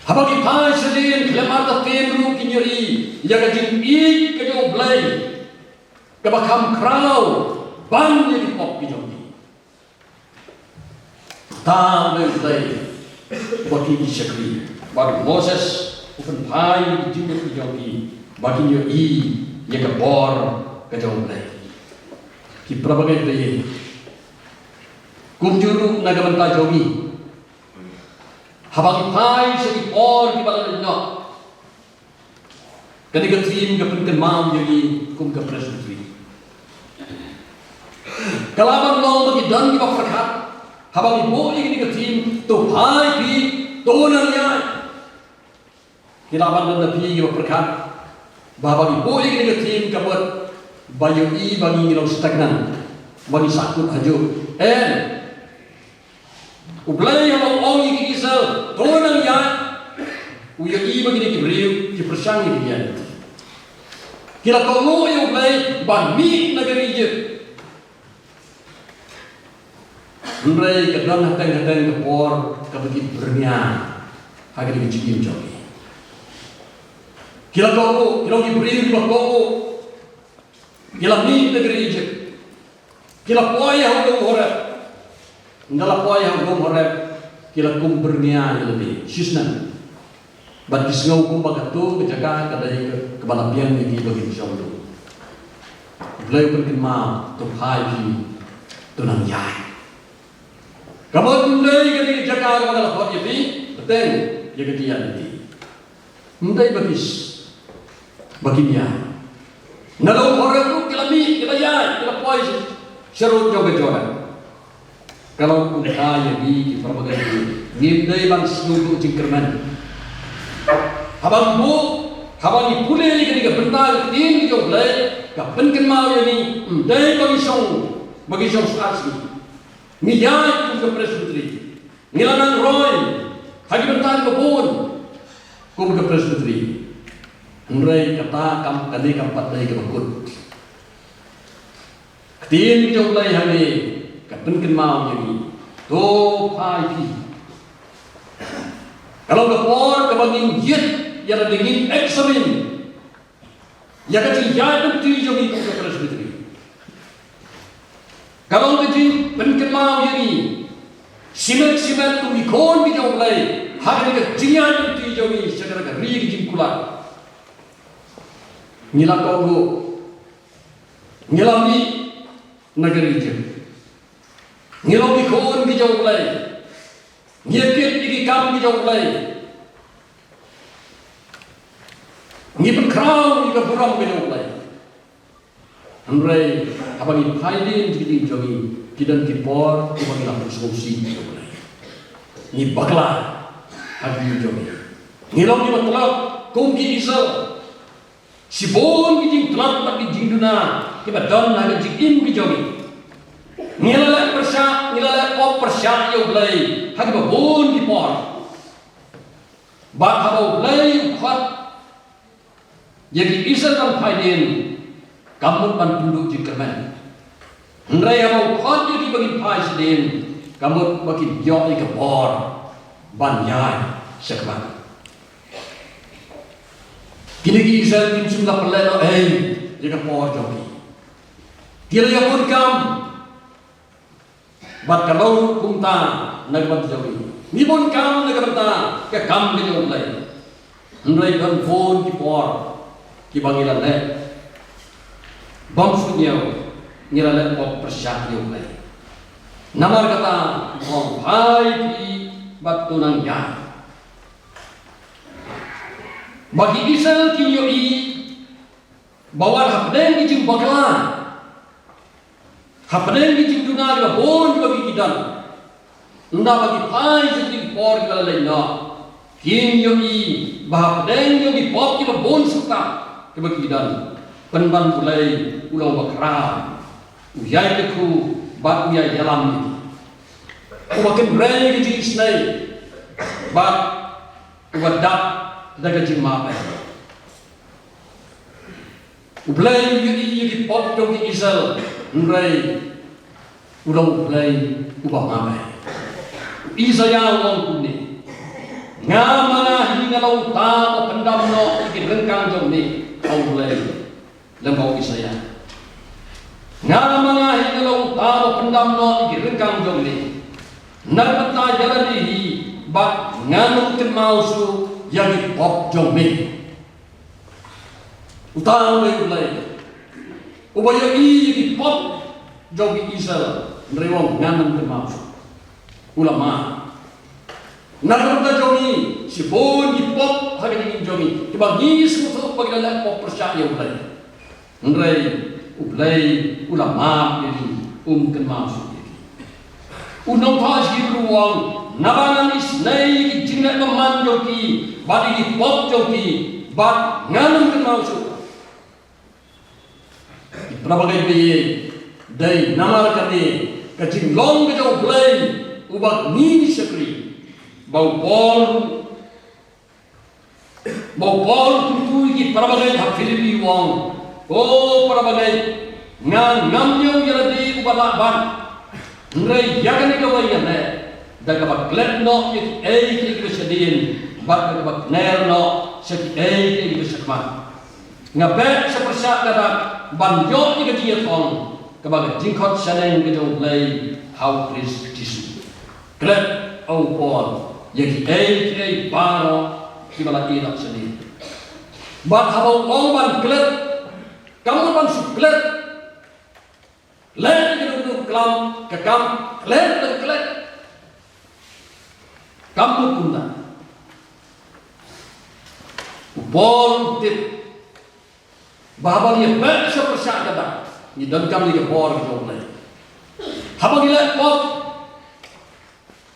Habagi pai sedin kelemata temru kinyo yang jin kajo blay. Kaba kam krau ban yang pop pinyo ta lay bagi Ishakri, bagi Moses, bukan pai di dunia ini, bagi nyo yang kebor kejauh lagi. Di berbagai daya, kumjuru nagaman kajogi, habang pai segi por di balik nak. Ketika tim kepenken mam jadi kum ke presentri. Kalaban long bagi dan kita perkat. Habang ibu ini ke tim tu pai pi donan ya. Hilaban dan nabi kita perkat. Bahwa ibu ini ke tim kabuat bayu bagi ngilau stagnan, bagi sakut haju. Ublay yang orang ini kisah donan ya. Uya bagi ni kibriu kipersang ini dia. Kira kau yang ublay bami negeri je. Mereka kadang hatang ke por kabagi bernian agar dijigim jogi. Kila kau diberi kila kau kila ni negeri je. Kila poya hukum horep. Ndala poya hukum horep kila kum bernian lebih sisna. Bagi sengau kum bagatu kejaga kadai kebalapian lagi bagi jauh. Beliau berkemah tu haji tu nang yai. Kamu mendai kali jaga kepada lapor ini, betul? Jaga dia nanti. Mendai bagi dia. Nalau orang tu kelami, kelaya, kelapoi, serut joget joget. Kalau kita jadi berbagai mendai bang seluruh jingkerman. Habang ni pulih kali kebentar tim joget, kepenken mau ini mendai bagi song asli. Niyay kum ke presbyteri, nilanan roy, hagi bentar kebun, kum ke presbyteri, henry kata kam kali kampat lagi kebakut. Ketin jauh lagi hari, kapan mau jadi, to pai. Kalau kebor kebangin jet, yang dingin eksamen, yang kecil jatuh tujuh kum ke presbyteri. Kalau kejin penkemau ini, simet tu ikon di jauh lagi, hari ini kejian tu jauh ini segera keri kejin kulat. Nila kau nilami negeri je, nilami ikon di jauh lagi, nyekit di kam di jauh lagi, nyipen kerau di keburang di jauh lagi. Andrei, apa ni Haidin jadi jogi, kita kipor, kita nak bersolusi. Ni bakla, hadi jogi. Ni lalu kita telah kongki isal, si bon kita telah tak dijinduna, kita dan nak jikim kita jogi. Ni lalu persya, ni lalu op persya yang belai, hadi bon kipor. Bat haba belai kuat, jadi isal kan Haidin. Kamu pan penduduk jingkerman. Henry mau kau jadi bagi pai sedin. Kamu bagi jauh ke bor, banyai sekban. Kini Israel tim sudah perleno jika bor jogi. Tiada yang pun kam. Bat kalau kumta nagbat jogi. Ni pun kam nagbata ke kam ke jauh lain. Henry kan phone ki bor ki bangilan le. Bangsunya nilai pop persyak yang lain. Nama kata orang pai batu nang ya. Bagi Israel kini bawa hapden di jing bakalan, hapden di jing dunia juga bon bagi kita. Nda bagi pai jadi por kita lain na. Kini bahapden yang pop kita bon suka bagi kita. Penban mulai ulang bakram, uyai teku, bat uyai dalam. Makin berai jadi isnai, bat ubadak daga jima pe ublay yudi pot jogi isal nrai ulau ublay ubah pe Isaya wong kuni ngamana hingga lau ta pendam no iki rengkang jom ni au ublay lembau Isaya ngamana hingga lau ta pendam no iki rengkang jom ni narmata jalani bat nganu kemausu yang pop jom ni utang ublay ubaya i pop jom Isal nrewong nganu kemausu ulama narmata jomi si bon di pop hari ini jomi dibagi semua bagi dalam pop percaya ulai ulai ulama ini kenal unang pagi beruang nabangan isnai jingat meman joki badi di pop joki bad nganum kenal berbagai biaya dari namar kami kecing long kejauh ulai ubah ni sekali bau pol tutu iki parabagai hak Filipi wong parabagai ngamnya jadi ubah lakban ngai yakan ika wayan daga bak gled no iki kesedin bak bak ner no sek iki kesekman ngabe sepersa kata banjo iki dia tong kebagai jingkot saneng kejo play how Chris tisu gled au pol yang iki baro kibala ilak sendiri bat habau lomban gled kamu ban suklet lek itu kelam kekam lek dan gled kamu punta pol tip bahwa dia baca persyaratan ni dan kami ke pol gitu play habang ilak pol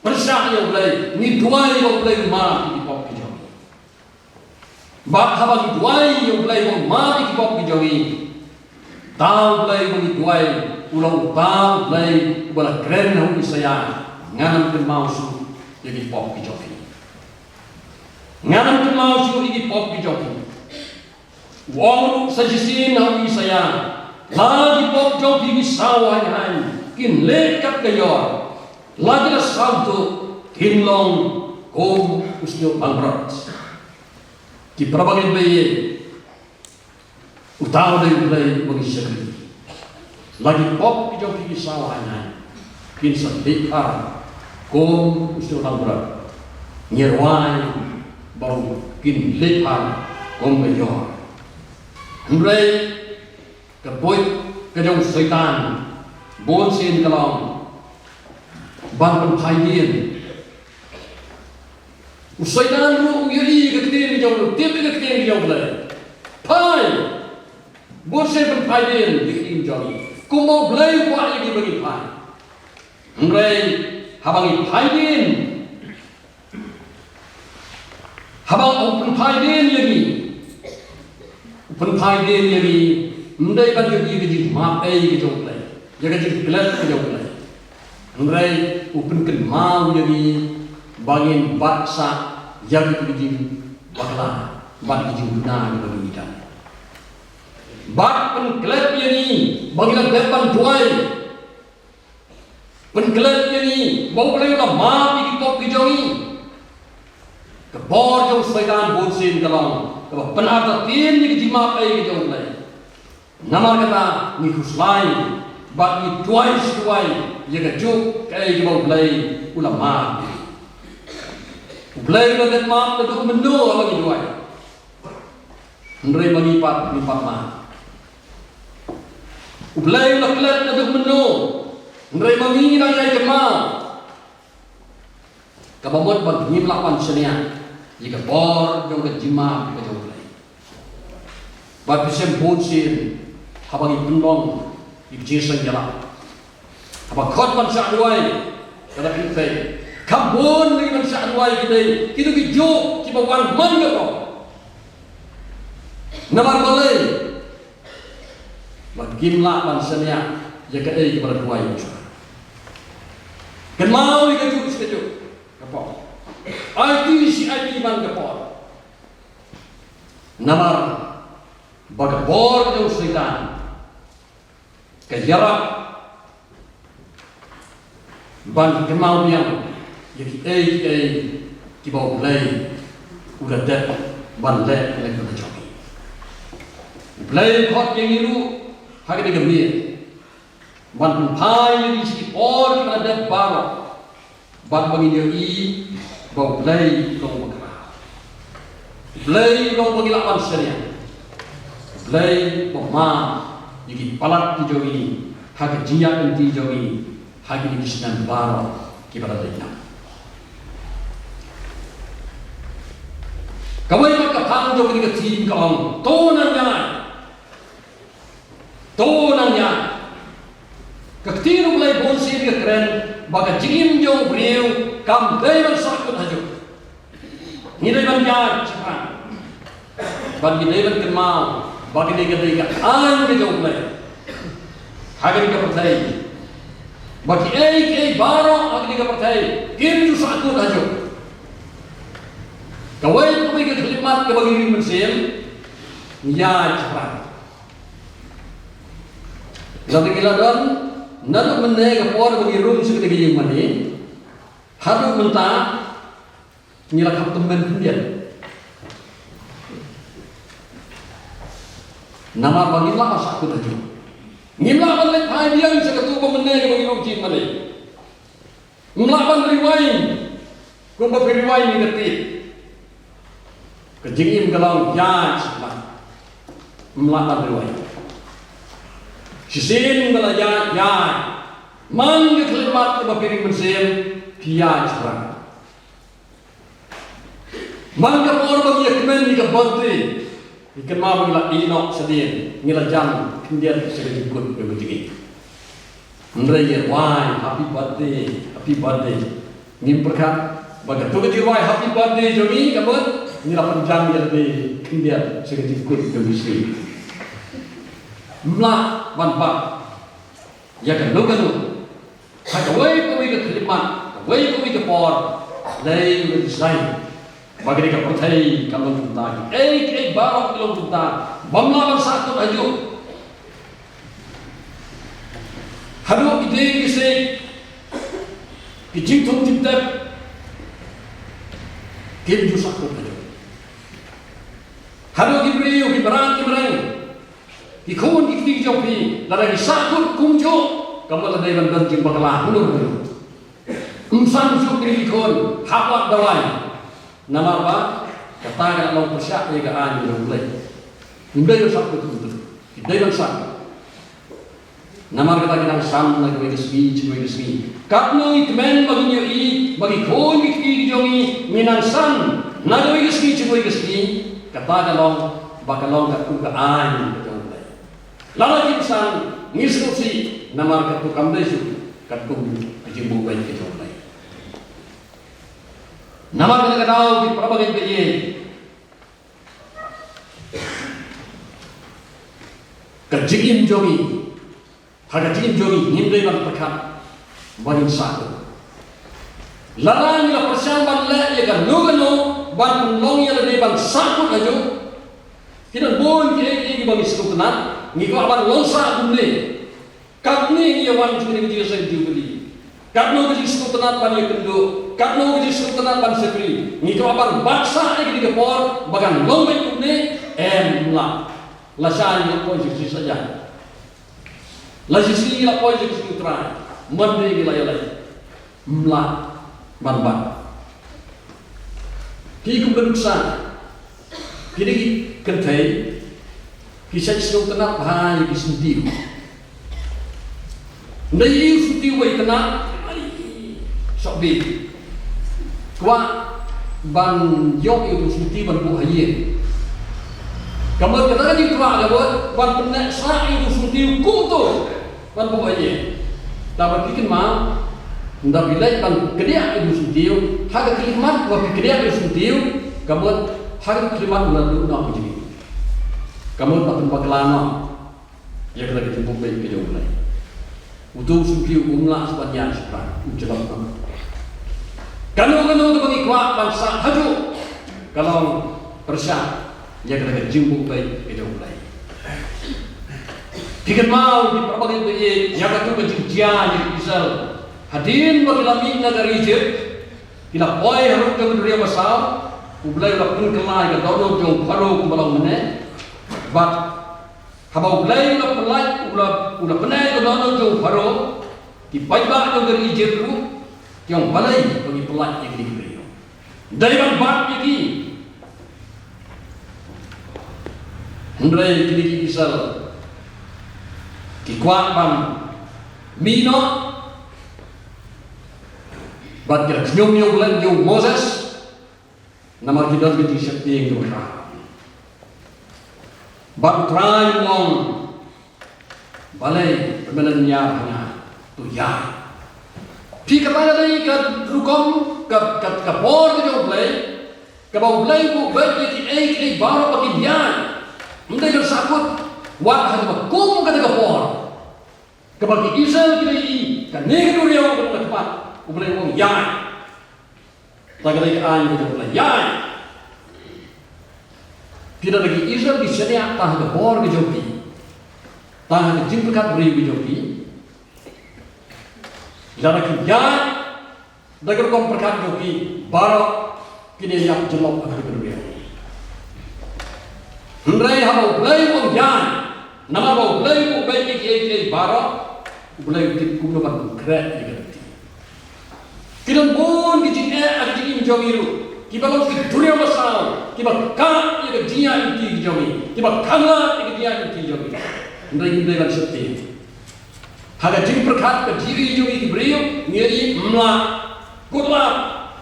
persyaratan play ni dua yang play mati di pop kijau bak habang dua yang play mati di pop kijau tahu play ni dua ulang tahu play bola keren hu Isaya nganam ke mausu jadi pop kijau nganam ke mausu jadi pop kijau wong sajisin hu Isaya lagi pop kijau di sawah yang kin lekat kayor lagi lah salto kinlong kom usnyo pangrat di berbagai bayi utama dari mulai bagi sekali lagi pop hijau di sawahnya kin sedikar kom usnyo pangrat nyerwai bau kin lekar kom kayor mulai kepoit kejauh setan bonsin kalau ban penghayien usai dan lu yuri ketir jauh tiap ketir jauh le pai bonse penghayien dikin jauh kumo blai kuat ini bagi pai ngai habangi phayien habang penghayien lagi penghayien lagi ndai ban yuri keji mapai jauh le jaga jadi kelas jauh le ngai upun ken mau jadi bangin baksa yang dijin bakla bak dijin guna bagi kita bak pen klep yani bangin depan tuai pen klep yani bau boleh udah ma pi pop kijoi ke bor jauh setan bonsin kalong ke penata tin ni jima pai kijoi lai nama kata ni huslai bak ni tuai jaga juk kai bau play ulama play na det mam na duk menu lagi dua ndrei bagi pat ma play na klet na duk menu ndrei bagi na yai kema kabamot bag nim lapan senia jika bor jong ke jima ke jong play bat pisem bonsin habang ipendong ibjesan jala apa khot man sa duai kada pintai kabon ni man sa duai kita kita bijo ki bawan man ko namar balai bagim la man sania ya ka ei pada duai kan mau ikut apa IT man kapor. Namar bagabor jauh serikan. Kejarak ban kemau yang jadi di bawah play udah dek ban lek lek bercobi. Play kot yang itu hari ini gemir. Ban pai di sini or ada baru. Ban bagi dia bawah play kau bergerak. Play kau bagi lawan serian. Play pemah. Jadi palat di jogi, hak jiak di jogi, hak di kisnan baru kita lihat. Kawai maka pang jogi ke tim kau, tonang yang, kektiru mulai bonsir ke keren, baga jim jauh beliau, kam dewan sakut haju. Ni dewan yang cepat, bagi dewan kemau. Bagi dia ayo jauh mulai. Hadir ke partai. Bagi baru hadir ke partai. Kim tu sakut aja. Kawai kami ke khidmat ke bagi mensil. Ya cepat. Jadi kita dan nak menaik ke por bagi room seketika yang mana. Harus mentah nyilak hak teman kemudian. Nama bagilah sakut aja. Ngimlaban lek hadian seketu pemenang bagi ujian mana. Ngimlaban riwain. Kumpa riwain ngerti. Kejingim kalau ya cepat. Ngimlaban riwain. Sisin kalau ya. Man kekelimat ke piring mesin dia cepat. Man kapor bagi kemen di kebati. Ikan mau bila inok sedih, ngila jam kemudian segera ikut berbunyi. Mereka why happy birthday, ngimperkan bagai tu kecil why happy birthday jogi kamu ngila panjang dia lebih kemudian segera ikut berbunyi. Mlah banpak, ya kan lu, hanya kami ke kelimat, kami ke por, lay design. Bagi dia percaya kalau kita, baru kalau kita, bamlawan satu aja. Hadu ide kisah, kijing tum tip, kim ju satu aja. Hadu kibriu kibrang, kikun kikti jopi, ladai satu kumjo, kamu ladai bandan jim bakalah hulur. Umsan sukri kikun, hawat dawai. Nama apa? Katakan mau persyak ya kan mulai. Mulai sakit itu. Kita sakit. Nama kita sam lagi bagi Katno ikmen bagi kon bagi jongi minang san. Naga bagi katakan long bakalong kat mulai. Lalu san ngisusi nama kat kamdesu kat jimbu baik kita mulai. Nama kita tahu di perbagai PJ. Kejingin jogi, harga jingin jogi, hindai ban pekat, banin satu. Larang la persiapan le ya kan lugano ban penlong ya le ban satu aja. Kita bon ke bagi sekolah, ngiko ban lonsa bunle. Kapni ya wan curi dia saya dibeli. Kapno ke sekolah ban ya kendo. Kalau kita sultan ban sekali, ni kalau abang baksa lagi di kepor, bagan lomba ini, lah, lasan yang posisi saja, lasisi yang posisi sutra, mandi gilayalay, lah, ban. Kita beruksan, kita kentai, kita sultan bahaya kita sentiu, nai sentiu way kena, sobi. Kuat ban yok itu suti ban buhaye. Kamu katakan itu kuat ban penek sa itu suti kuto ban buhaye. Dapat bikin mal, ndak bilai ban kedai itu suti, harga kelimat buat kedai itu suti, kamu harga kelimat lalu nak begini. Kamu tak tempat kelana, ya kita jemput baik ke jauh lain. Untuk suti umlah sebanyak sepan, ucapan kamu. Kanu-kanu tu pengikuat bangsa haju. Kalau persya, ia kena jimbu baik ke jauh baik. Tiket mau di perbagai baik, ia kata berjijian di Israel. Hadirin bagi lami negara Egypt, kita boy harus ke dunia besar, ubelai udah pun kelai ke dodo jauh baru kumbalau mana. But habau ubelai udah pelai, udah penai ke dodo jauh baru, di baik-baik negara Egypt tu, yang balai bagi pelai yang diberi. Dari bab ini, Hendrai kini Israel, kikuat bam mino, bat kira nyum bulan nyum Moses, nama kita lebih siapa yang doa. Bat try long, balai perbenannya hanya tu ya. Pi kata lagi ke rukom. Ke bor ke jauh belai, ke bau belai bu belai di baru pakai bian, mungkin jauh sakut, wah hanya kum kata ke bor, ke bagi Israel kita ini, ke negeri dia orang bertempat, belai orang yang, tak lagi an kita belai yang, tidak lagi Israel di sini tah ke bor ke jauh ni, tah ke jimpekat beri ke jauh ni, tidak lagi yang. Dagar kom perkat joki baru kini yang jelok akan berbeda. Hendrai habau belai wong jan, nama habau belai wong baik ke baru, belai tip kumno kan kret diganti. Kiran bon kijing ada kijing jomiru, kibalong kidunia masal, kibal kah ia dia inti jomi, kibal kangla ia dia inti jomi. Hendrai kan seperti. Haga jing perkat ke diri jomi diberiu, ngiri mla. Kutlah,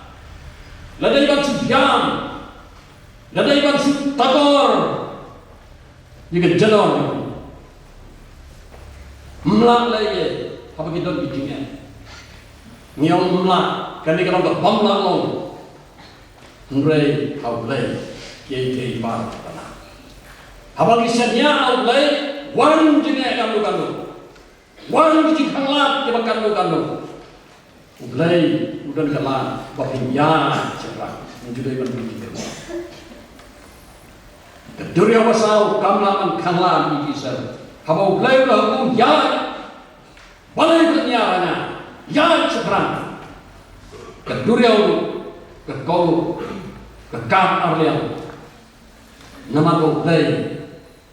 ladai ban sudiam, ladai ban takor, jika jalur, melak lagi, apa kita bikinnya, nyong melak, kami kalau tak melak long, hendrai awalai, kiai bar tanah, apa kisahnya awalai, wan jenis kamu, wan kecil hangat kita kamu. Ulai udah kalah bahinya cerah menjadi berbeda. Keduria wasau kamlan kanlan di Israel. Habau ulai udah hukum ya, balai bernyaranya ya cerah. Keduria kekau kekam arlian. Nama ulai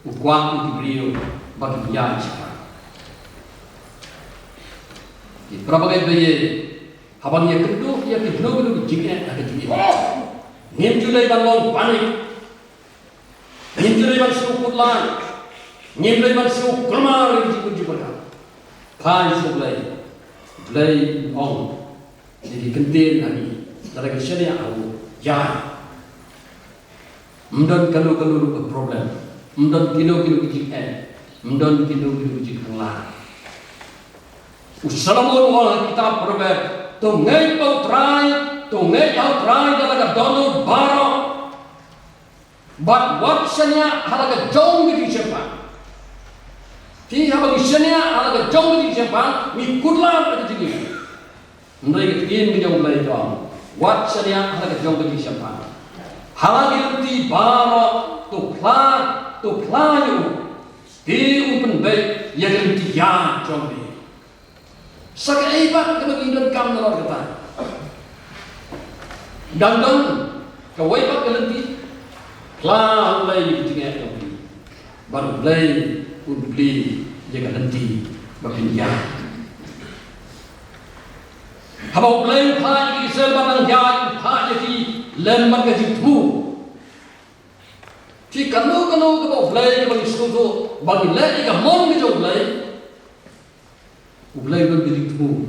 ukuan diberi bagi ya cerah. Di berbagai biaya. Habang ia kedua, ia kedua jingnya ada juga. Nim julai balong panik, nim julai bal suku kutlan, nim julai bal suku kelmar yang jibun. Pai julai ong, jadi kentir lagi. Dari kesana aku ya, mendon kalau problem, mendon kilo jingnya, mendon kilo jinglah. Usahamu orang kita program. Tungai kau try dalam dono baru. But what senya halaga jong di siapa? Ti haba senya halaga jong di siapa? Mi kudla ada jadi. Mereka ingin menjauh dari jong. What senya halaga jong di siapa? Halaga ti baru tu klayu. Ti umpen baik yang ti ya jong di. Sakaibat kebagian kamu dalam kata. Dan kawaibat kelenti, lah ulai jengah kami, baru ulai ubli jaga nanti bagian. Habau ulai pah Israel barang jauh pah jadi lembar kejitu. Jika kalau kau ulai bagi sesuatu bagi lagi kamu kejauh ulai. Ulai begitu,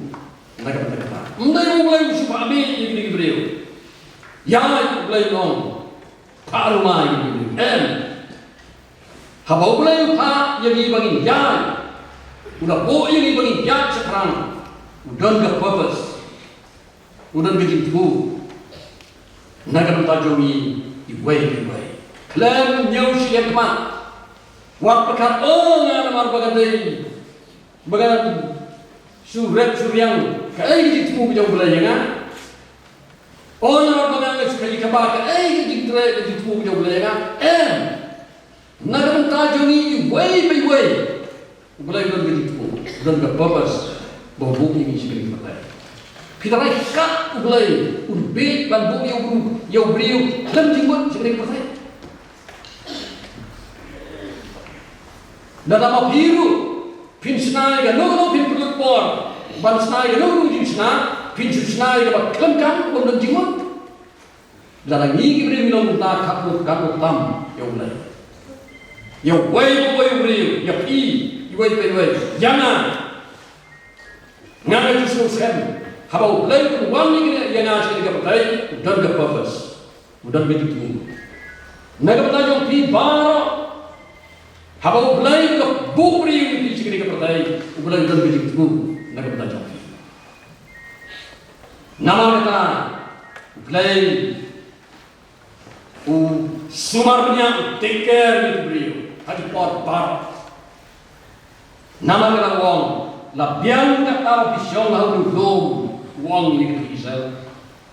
mereka berkata, ulai supaya ambil ini beliau, ya ulai long, parumai ini, haba ulai pak yang bagi ya, udah bo yang bagi ya sekarang, udah nggak purpose, udah begitu, mereka bertajuhi iway, klaim nyusi yang kemat, waktu pekat nggak nama berbagai, bagai surat yang kayak gitu mau jauh belajar kan? orang menganggap sekali kebahagiaan, jadi terai, jadi tuh jauh lagi nak mentaju ni way by way, boleh jadi tuh, dan berpurpose, bawa ini sekali berlai. Kita lagi kat boleh, urbit dan bukti yang beriu, dan jemput sekali berlai. Dalam biru, pin senai kan, no pin perut por, ban senai kan, no jin senai, pin senai kan, kelengkang, dan jemput. Dalam ini beri minum tak kaput tam yang mulai. Yang way beri, yang way, jangan ngangai justru sen. Habau lain uang ini yang asal kita pakai, dan ke purpose, dan begitu. Naga bertajung pi baru. Habau lain ke bukri ini kita pakai, ulang dan begitu. Naga bertajung. Nama kita lain. Sumarnya take care itu beliau. Hadi pot bar. Nama kita wong. Labian kata pisau lalu dom wong ni kisah.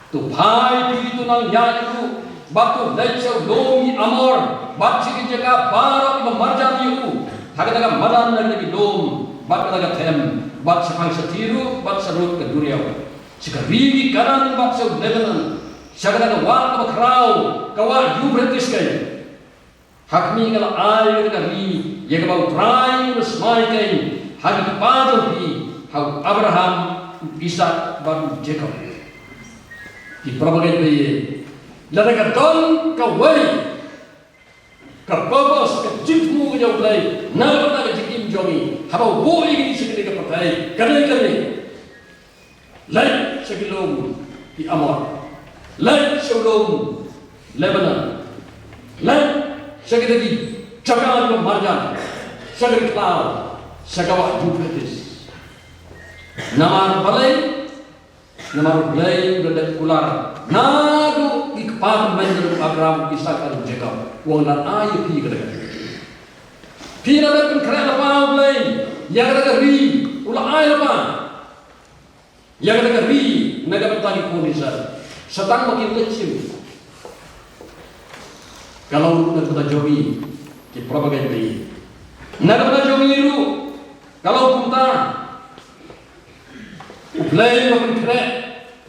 Tu pai itu nang ya itu batu lecau domi amor. Baci kerja baru memarjam itu. Hagataga madan lagi dom. Bat kataga tem. Bat sepang setiru. Bat serut ke duriau. Sekarigi kanan bat seu Lebanon. Syakata wak makrau kawak Euphrates kai. Hakmi kala air kala ri ya kau try resmai kai. Hak padu pi hau Abraham Ishak baru Jacob. Di berbagai biaya. Lalu katon kawai kapabos kejitmu kejauh lagi. Nalar tak kejikim jongi. Habau boleh ini sekali kepakai. Kali. Lain sekilom di Amor. Lain sebelum Lebanon, lain sekali lagi cakap dengan marjan, sekali klau, sekawat Euphrates. Nama balai berada ular. Nadu ikpan menjadi Abraham, Ishak dan Jacob. Wong dan ayah pi kerja. Pi ada pun kerja apa balai? Yang ada ri, ulah ayah apa? Yang ada ri, negara petani kondisi. Setang makin kecil. Kalau nak kita jomi, kita berbagai beli. Nak kita jomi itu, kalau kita play makin keren,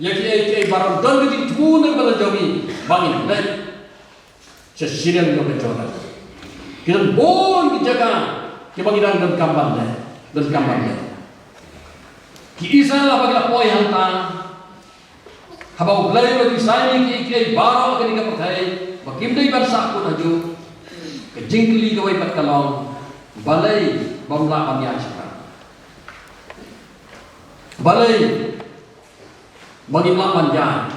ya kita barang dan kita tu nak kita jomi, bangin play. Sesiran kita jodoh. Kita bon dijaga, kita bagi dan kampan. Kita lah bagi apa yang tak. Habau belai bagi saya ki baru akan dikapakai. Bakim dai bangsa pun aju. Kejingkli kawai pat kalong. Balai bamla pamian sekarang. Balai bagi lapan jan.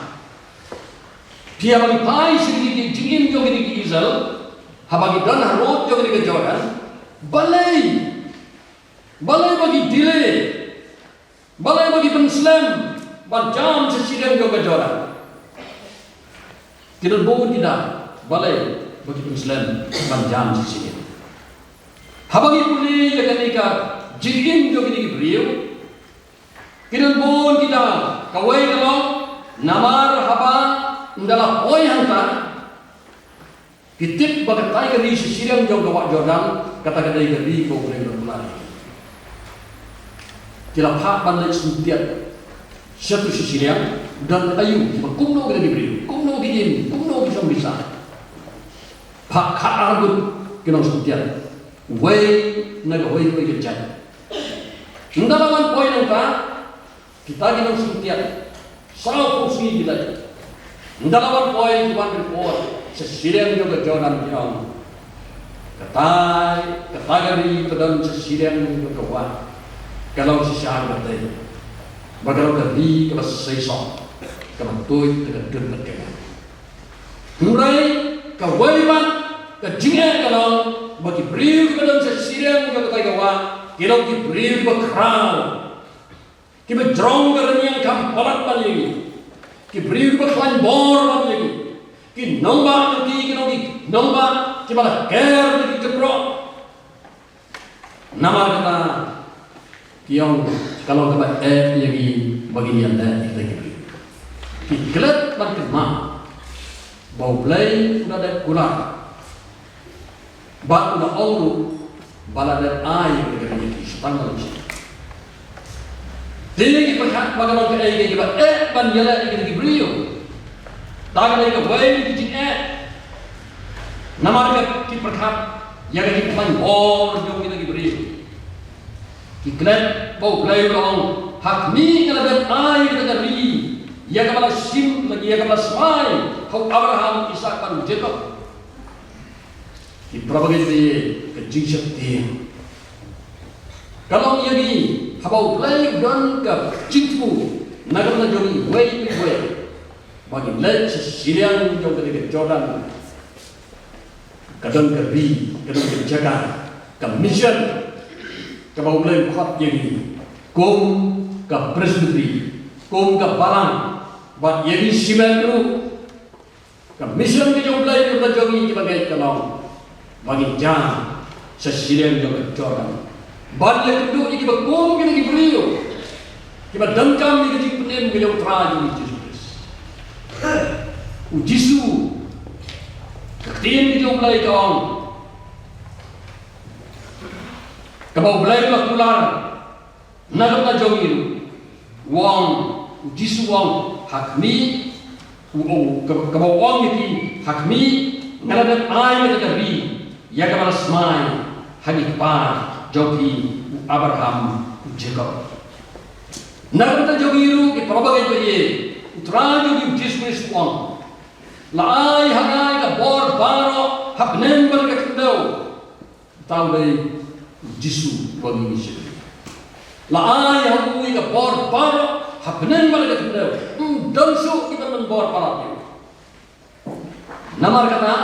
Dia bagi pai sendiri jingin jo gini Israel. Habagi dan harut jo gini Jordan. Balai bagi delay. Balai bagi Muslim. Jam sesidang juga joran. Tidak boleh tidak. Balai bagi Muslim jam sesidang. Habagi pulih ya ketika jingin juga di beliau. Tidak boleh tidak. Kawai kalau namar haba dalam oi hantar. Kitip bagai tiger di sesidang juga wak Jordan kata-kata dari kau boleh berlari. Tidak hak bandai sentiap. Satu sisi yang dan ayu, kumno kita diberi, kumno begini, kumno bisa. Pak Arbut kita setiap, way naga way kerja. Dalam poin yang kita setiap, salah fungsi kita. Dalam poin kita berpor, sesiran juga jalan yang kategori dan sesiran juga kawan. Kalau sesian bertanya. Bagaimana tadi kalau selesai kalau tuh dengan dermaga. Mulai kewajiban kejingan kalau bagi beriu kepada sesiran kita katakan kalau diberi berkerau, kita jong kerana yang kampalat lagi, kita beri berkelan bor lagi, kita nombak nanti kalau kita nombak kita malah ker lagi keprok. Nama kata Kiong kalau kita lagi bagi yang dah kita beri. Iklat makin ma, bau play udah ada kurang, bat udah orang balada air dengan itu setanggal ini. Jadi kita bagaimana kita ban jala kita diberiu, tak ada yang baik di sini. Nama kita perkat, yang kita ban jauh kita diberiu. Iklan bau play orang hak ni kalau ban air kita diberi, yang kepala sim lagi yang kepala semai, kau Abraham, Ishak dan Jacob. Kita berbagi kecil sekali. Kalau ia ni habau play dan ke cintu, naga na jogi way bagi leh sesirian jauh dari Jordan, kadang kerbi, kadang kerjaga, ke mission, ke habau play kuat ia ni, kom ke presbytery, kom ke balang, buat ia ni simen tu, ke mission ke jauh play kita jogi sebagai kalau bagi jam sesirian jauh ke Jordan. Balik kedua ini kita kom kita diberiu, kita dengkam kita dipenem kita utraju Yesus. Ujisu, ketin kita mulai kawan, kau mulai lakukan, nak jomil, wang, ujisu wang, hakmi, kau wang ini hakmi, ngaladan air kita beri, ya kau semai, hakik par. Jogi Abraham Jacob. Nagta jogiru ke probagai baye. Utra jogi Jesus Christ. Lai hangai ka bor baro hapnen bal ka kendau. Tahu dai Jesus bagi misi. Lai hangai ka bor baro hapnen bal ka kendau. Dansu kita men bor baro. Namar kata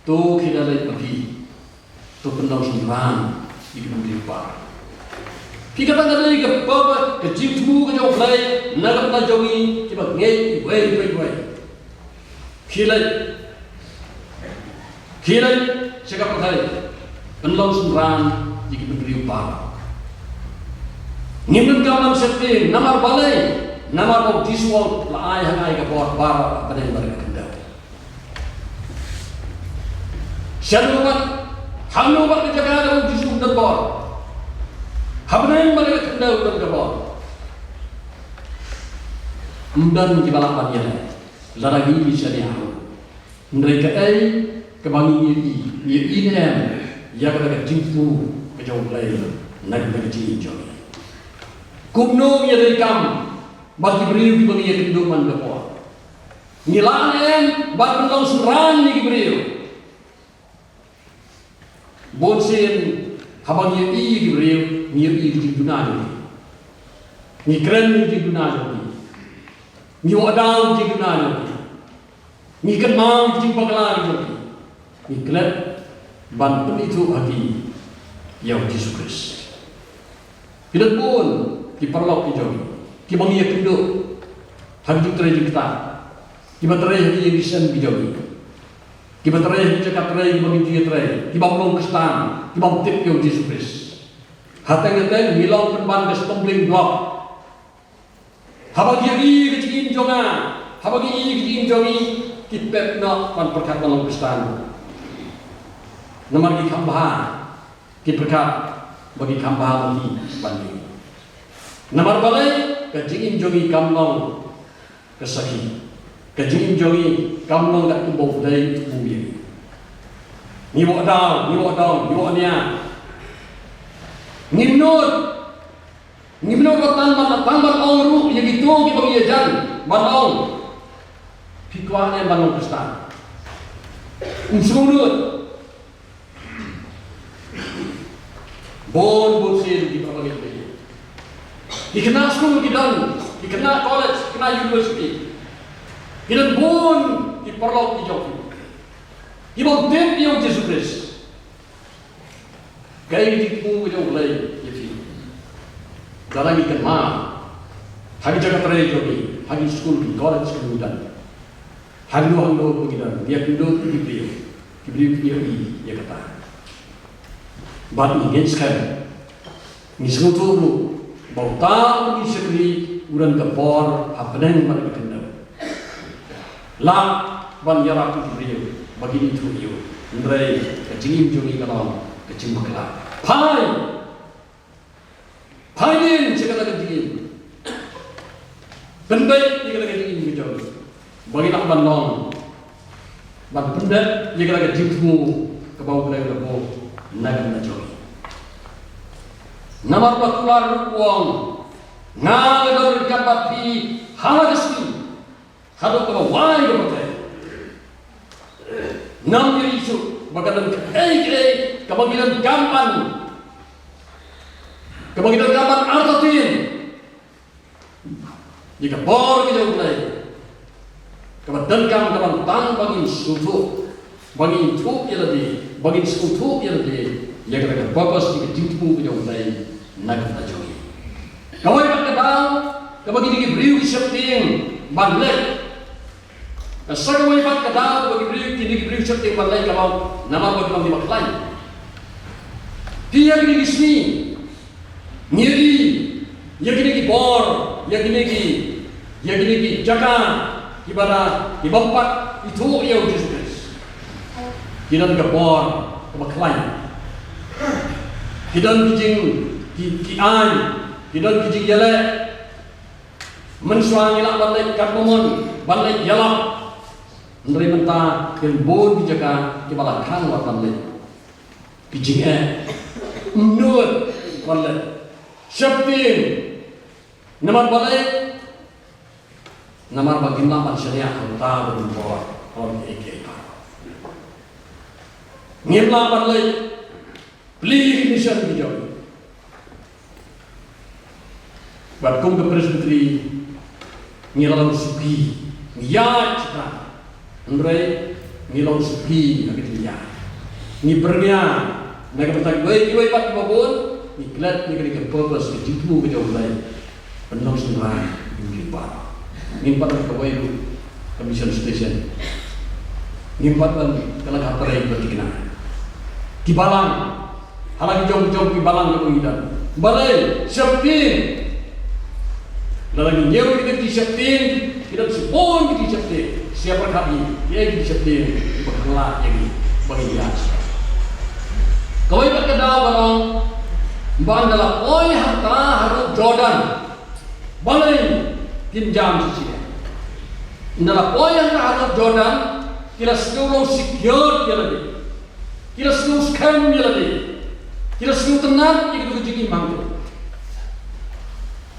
tu kita lai pergi. Tu pendau sembilan di dunia par. Kita tak ada lagi apa kecipmu ke jauh play, nak kita jogi, kita ngei, way. Kilai, cakap apa? Pendau sembilan di dunia par. Ngimpen kawan seperti namar balai, namar bau diswal, lai hangai ke bawah bar pada yang mereka kendau. Syarifat Hamno bar kejagaan dalam Yesus dan bor. Habnain mereka kendau dan kebor. Undan kibalapan dia. Laragi bisa diharu. Mereka kebangi ini ya kada jingfu kejauh lain nak berjing jauh. Kumno ya dari kam bagi beriu di bagi kehidupan kebor. Nilanen bagi long seran ni beriu. Bonsen habang ye di beriu ni di dunia ni keren di dunia ni wadau di dunia ni kenal di paglaran ni keren bantu itu hati yang Yesus Kristus. Bila pun diperlok di jauh, kita bangi kedua hari terai kita, kita terai hari yang disan di jauh. Kita terai cakap terai bagi dia terai. Kita belum kestan, kita tip yang Yesus Kristus. Hatang milau penban ke stumbling block. Habagi ri kecil jonga, habagi kecil jongi kita nak pan perkat belum kestan. Nama kita kambah, kita perkat bagi kambah lagi banding. Nama balai kecil jongi kamlong kesaki. Kecil jongi kamlong tak tubuh dari bumi. Ni bawa down, ni bawa niat. Ngimnot tambal orang ruh yang itu kita punya jalan balong. Pikuannya balong kestan. Unsurut. Bon sel di berbagai tempat. Dikenal sekolah kita, dikenal college, dikenal university. Kita bon diperlok di Jokowi. Ibu tem yang Yesus Kristus. Gaya dipu yang mulai jadi. Dalam ikan ma, hari jaga terai Jokowi, hari sekolah, college kemudian, hari dua kemudian, dia kedua diberi dia kata. Bat ingin sekali. Ni semua tu bau tahu ni sekali uran ke bor apneng pada kena la ban yara tu brio bagi itu yo ndrai kecing jumi kalau kecing bakla pai ni cakap kecing pendai dia kata kecing bijak bagi nak ban long ban pendai dia kata kecing semua ke bawah kelai ke bawah nak jogi namar bakular uang ngal kapat pi halagasi hado ka wai ka pakai nam diri isu bagadan kebagian gampan artatin jika bor kita mulai kebadan kapan tang bagi sutu bagi itu ya lebih bagi sutu ya lebih ya kata bagus jika jumpu kita mulai nak tajui kawai bakadang kabagi digi briu kisapting banlek sagawai bakadang kabagi briu digi briu kisapting banlek kalau nama bagi mang dimaklai dia digi sini ngiri ya digi bor ya digi jaga ibara ibampat itu ya Jesus kita digi bor maklai kita digi an Hidon kijing yale mensuangi lah balai karpomon balai yalap Ndri menta kelbon bijaka kibala khan watan le kijing nur balai syaptin namar balai namar bagin laman syariah kota berumur orang eke ngirla balai beli mission bijak Barkong ke presbiteri ngilang suki ngiat cita Andre ngilang suki agak dia ni bernia naga petak baik iwai pat babon ni klat ni kena purpose ke jitu ke jauh lain penuh serai ni par ni pat ke baik ke mission station ni pat kan kalau kapal bertikna di balang halagi jauh-jauh di balang ke pengidan balai syaptin Dalam nyeru kita disaptin, kita sepon kita disaptin. Siapa kami? Dia disaptin, berkelak jadi bagi dia. Kau ibat kedau kalau bandala oi harta harus Jordan, balai pinjam sisi. Dalam oi harta Jordan, kita seluruh secure dia lebih, kita seluruh scam dia lebih, kita seluruh tenang kita kerja imam.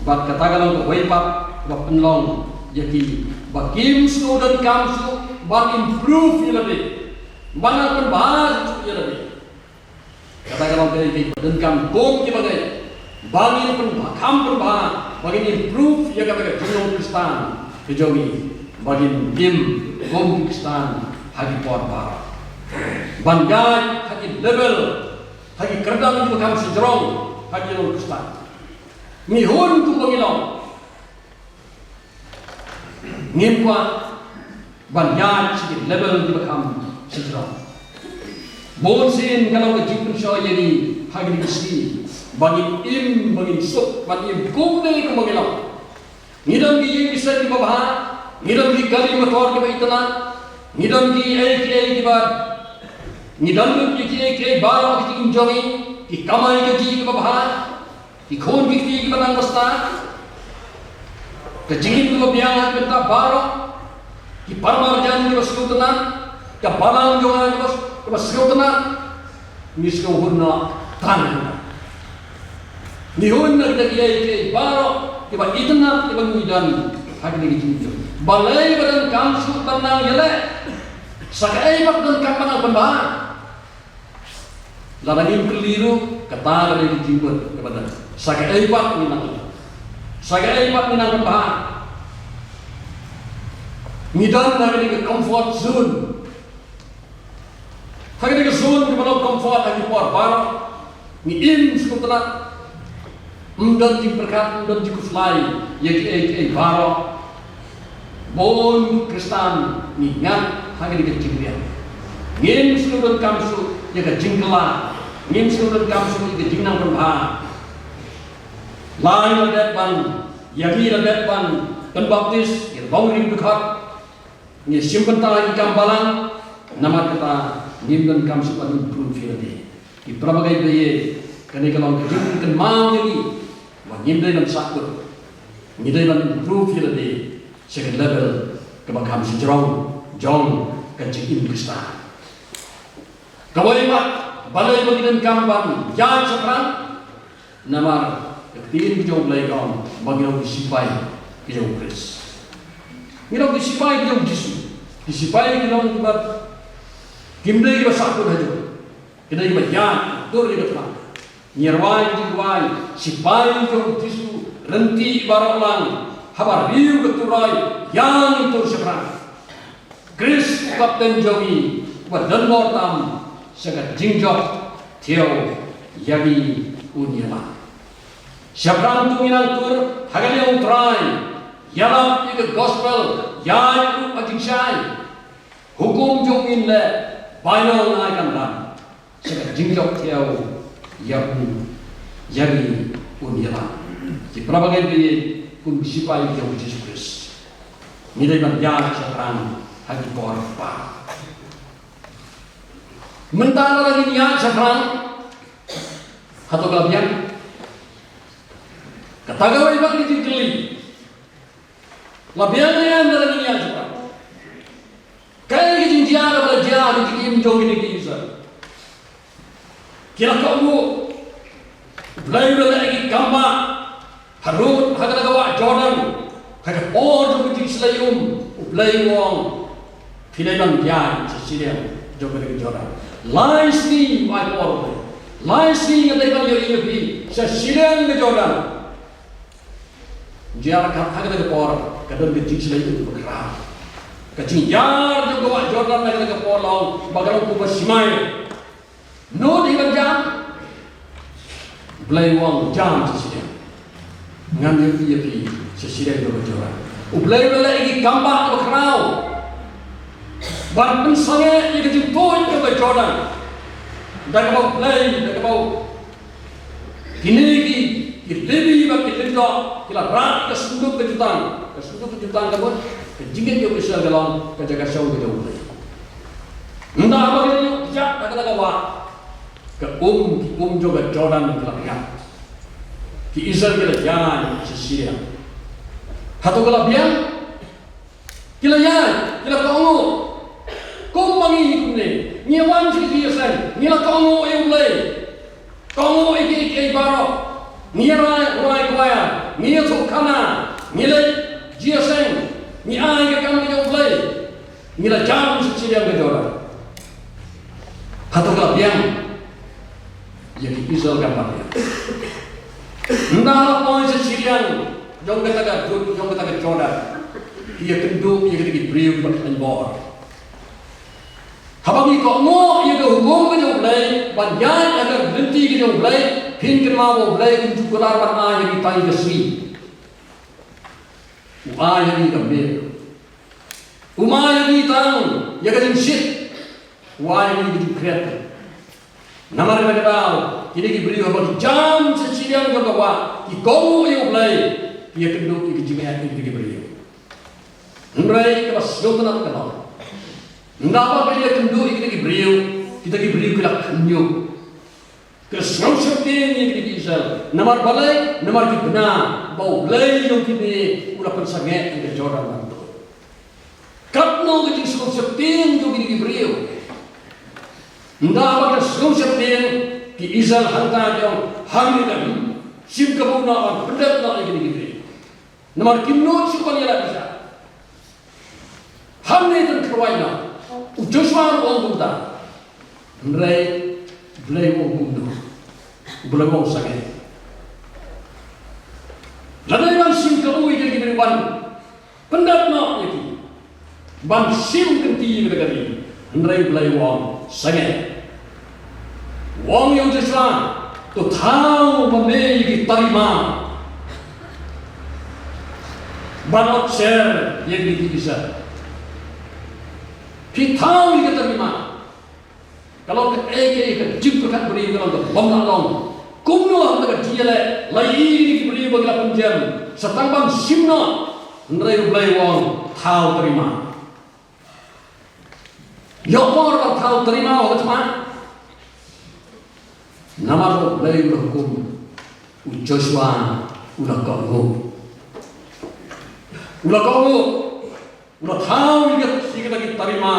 Bat katakan untuk wipat, bat penlong, jadi bakim student kamsu, bat improve ia lebih, banyak perbahas ia lebih. Katakan untuk ini, dan kampung ia bagai, bangin perbahas, bagi improve ia katakan jenong Kristan, kejogi, bagi tim kom Kristan, hagi porbar, banjai hagi level, hagi kerdang itu kamsu jerong, hagi jenong Kristan. Mihun tu pangilong ngimpa banyak sikit level di bakam sejauh bonsin kalau kejipun saya jadi hagi besi bagi bagi sup bagi kumne ke pangilong ngidam ki bisa di bawah ngidam ki kali motor ke itanan ngidam ki ki bar ngidam ki baro ki injomi ki kamai ke bawah Ikon bikti kebanang basta, kejingin tu biang kita baru, ki parmarjan di baskutenan, ke balang jongan di baskutenan, misko hunna tanah. Ni hunna kita kiai baru, kita itna kita nguidan hagi lagi jinjo. Balai badan kamsu benang yele, sakai badan kampanang penbahan. Larangin keliru, kata lagi jimbut kepada. Sagai ibat minang bahan. Ngidan lagi ke comfort zone. Lagi ke zone di mana comfort lagi por bar. Ngiin sekutenak. Undan di berkat undan di kuflai. Yaki baro. Bon Kristan ngingat lagi ke jingrian. Ngin seluruh kamsu yaka jingkela. Ngin seluruh kamsu yaka jingnang berbahan. Lain dat ban yagi lebet ban baptis bau ring dekat ni simpan lagi kambalan nama kata nimdan kam sipan proof filade di prabagai beye kene kalau kejung kan mau yagi wa nimdan nam sakut nimdan nam proof filade second level kebakam sejrong jong kencing Krista kawai mat balai bagian kamban ya sekarang nama ketin kejong belai kaum bagian disipai kejong Kris ngirau disipai kejong Yesus disipai kejong buat gimdai kita sakut aja kita kita ya tur kita terang nyerwai jiwai sipai kejong Yesus renti barolang habar riu keturai yang itu sekarang Kris kapten jogi buat dan mortam sekat jingjok tiaw yagi unyala siapran tunginan tur hagali utrai yalap itu gospel yai ajing syai hukum jongin le final naikan ram sekat jingjok tiaw yagi unyala si prabagai di kun sipai jauh Yesus nilai banyak siapran hagi korpa mentara lagi niat sekarang atau kelebihan kata bak dijeli labiannya anda lagi niat sekarang kayak gini dia belajar di kim jong ini kisah kira kamu belajar lagi gambar harut haga gawa Jordan haga orang begitu selayum belajar wong Fileman dia sesiria joga dengan Jordan. Laisni mai porte. Laisni yang mereka yo ini sesiria dengan Jordan. Dia akan ada dengan por, kadang dia sesiria itu bergerak. Kecil jar juga Jordan lagi dengan por laut, bagaimana kubah simai. No dengan jam. Belai wong jam sesiria. Ngambil dia sesiria dengan Jordan. Belai lagi gambar berkerau. Ban pensange yang dijemput ke Jordan. Dan kau play, dan kau kinegi, kitlebi bak kitlendo, kila rat ke sunduk kejutan kamu, kejingin ke Israel dalam kejaga syau ke jauh. Entah apa kita jak kata wa ke juga Jordan kila piat. Ki Israel kila jangan sesia. Hatu kila piat, kila jangan, kila kamu. Kau mangi kumne, ni wan sih sen, ni la kamu yang mulai, kamu iki baro, ni rai kuaya, ni tu kana, ni la dia sen, ni ai ke kamu yang mulai, ni la jam sih yang berdoa. Hatu kalian, jadi Israel gambar. Entah apa sih yang jong kata Jordan, dia kenduk, dia kata beriu dan bor. Habang iko mo ia ke hukum ke jauh belai, banyak agar berhenti ke jauh belai, hingga mau belai untuk kelar mana yang kita ingasi. Yang kambir, yang tang, yang kajin shit, yang kreatif. Nama mereka tahu, ini diberi habang jam sesiang juga wah, iko yang belai, ia kenduk ia kejimat ia diberi. Mereka kelas sultan kenal. Napa kita kendu kita diberi kita kenyu. Kesenang seperti ini kita bisa. Namar balai, namar kita benar. Bau balai yang kita udah pensangat kita Jordan bantu. Kapno kita senang seperti ini kita diberi. Napa kesenang seperti ini kita Israel hantar yang hari ini sim kebunan pendat nak kita diberi. Namar kinut supaya lah bisa. Hamne dan kerwaina. Joshua orang bunda, belai orang bunda, belai orang sangat. Lalu yang sim kamu ini diberi ban, pendat nak lagi, ban sim kenti mereka ni, belai orang sangat. Orang yang Joshua tu tahu memiliki terima, ban share yang bisa. Kita tahu kita terima. Kalau kita jumpa beri kalau bom lalong, kumno kita dia le, lagi ini beri bagi 8 jam. setang bang simno nrai blai wong thau terima yokor bang thau terima wong cuma nama lo blai hukum Joshua ulah kau ulah thau lihat lagi terima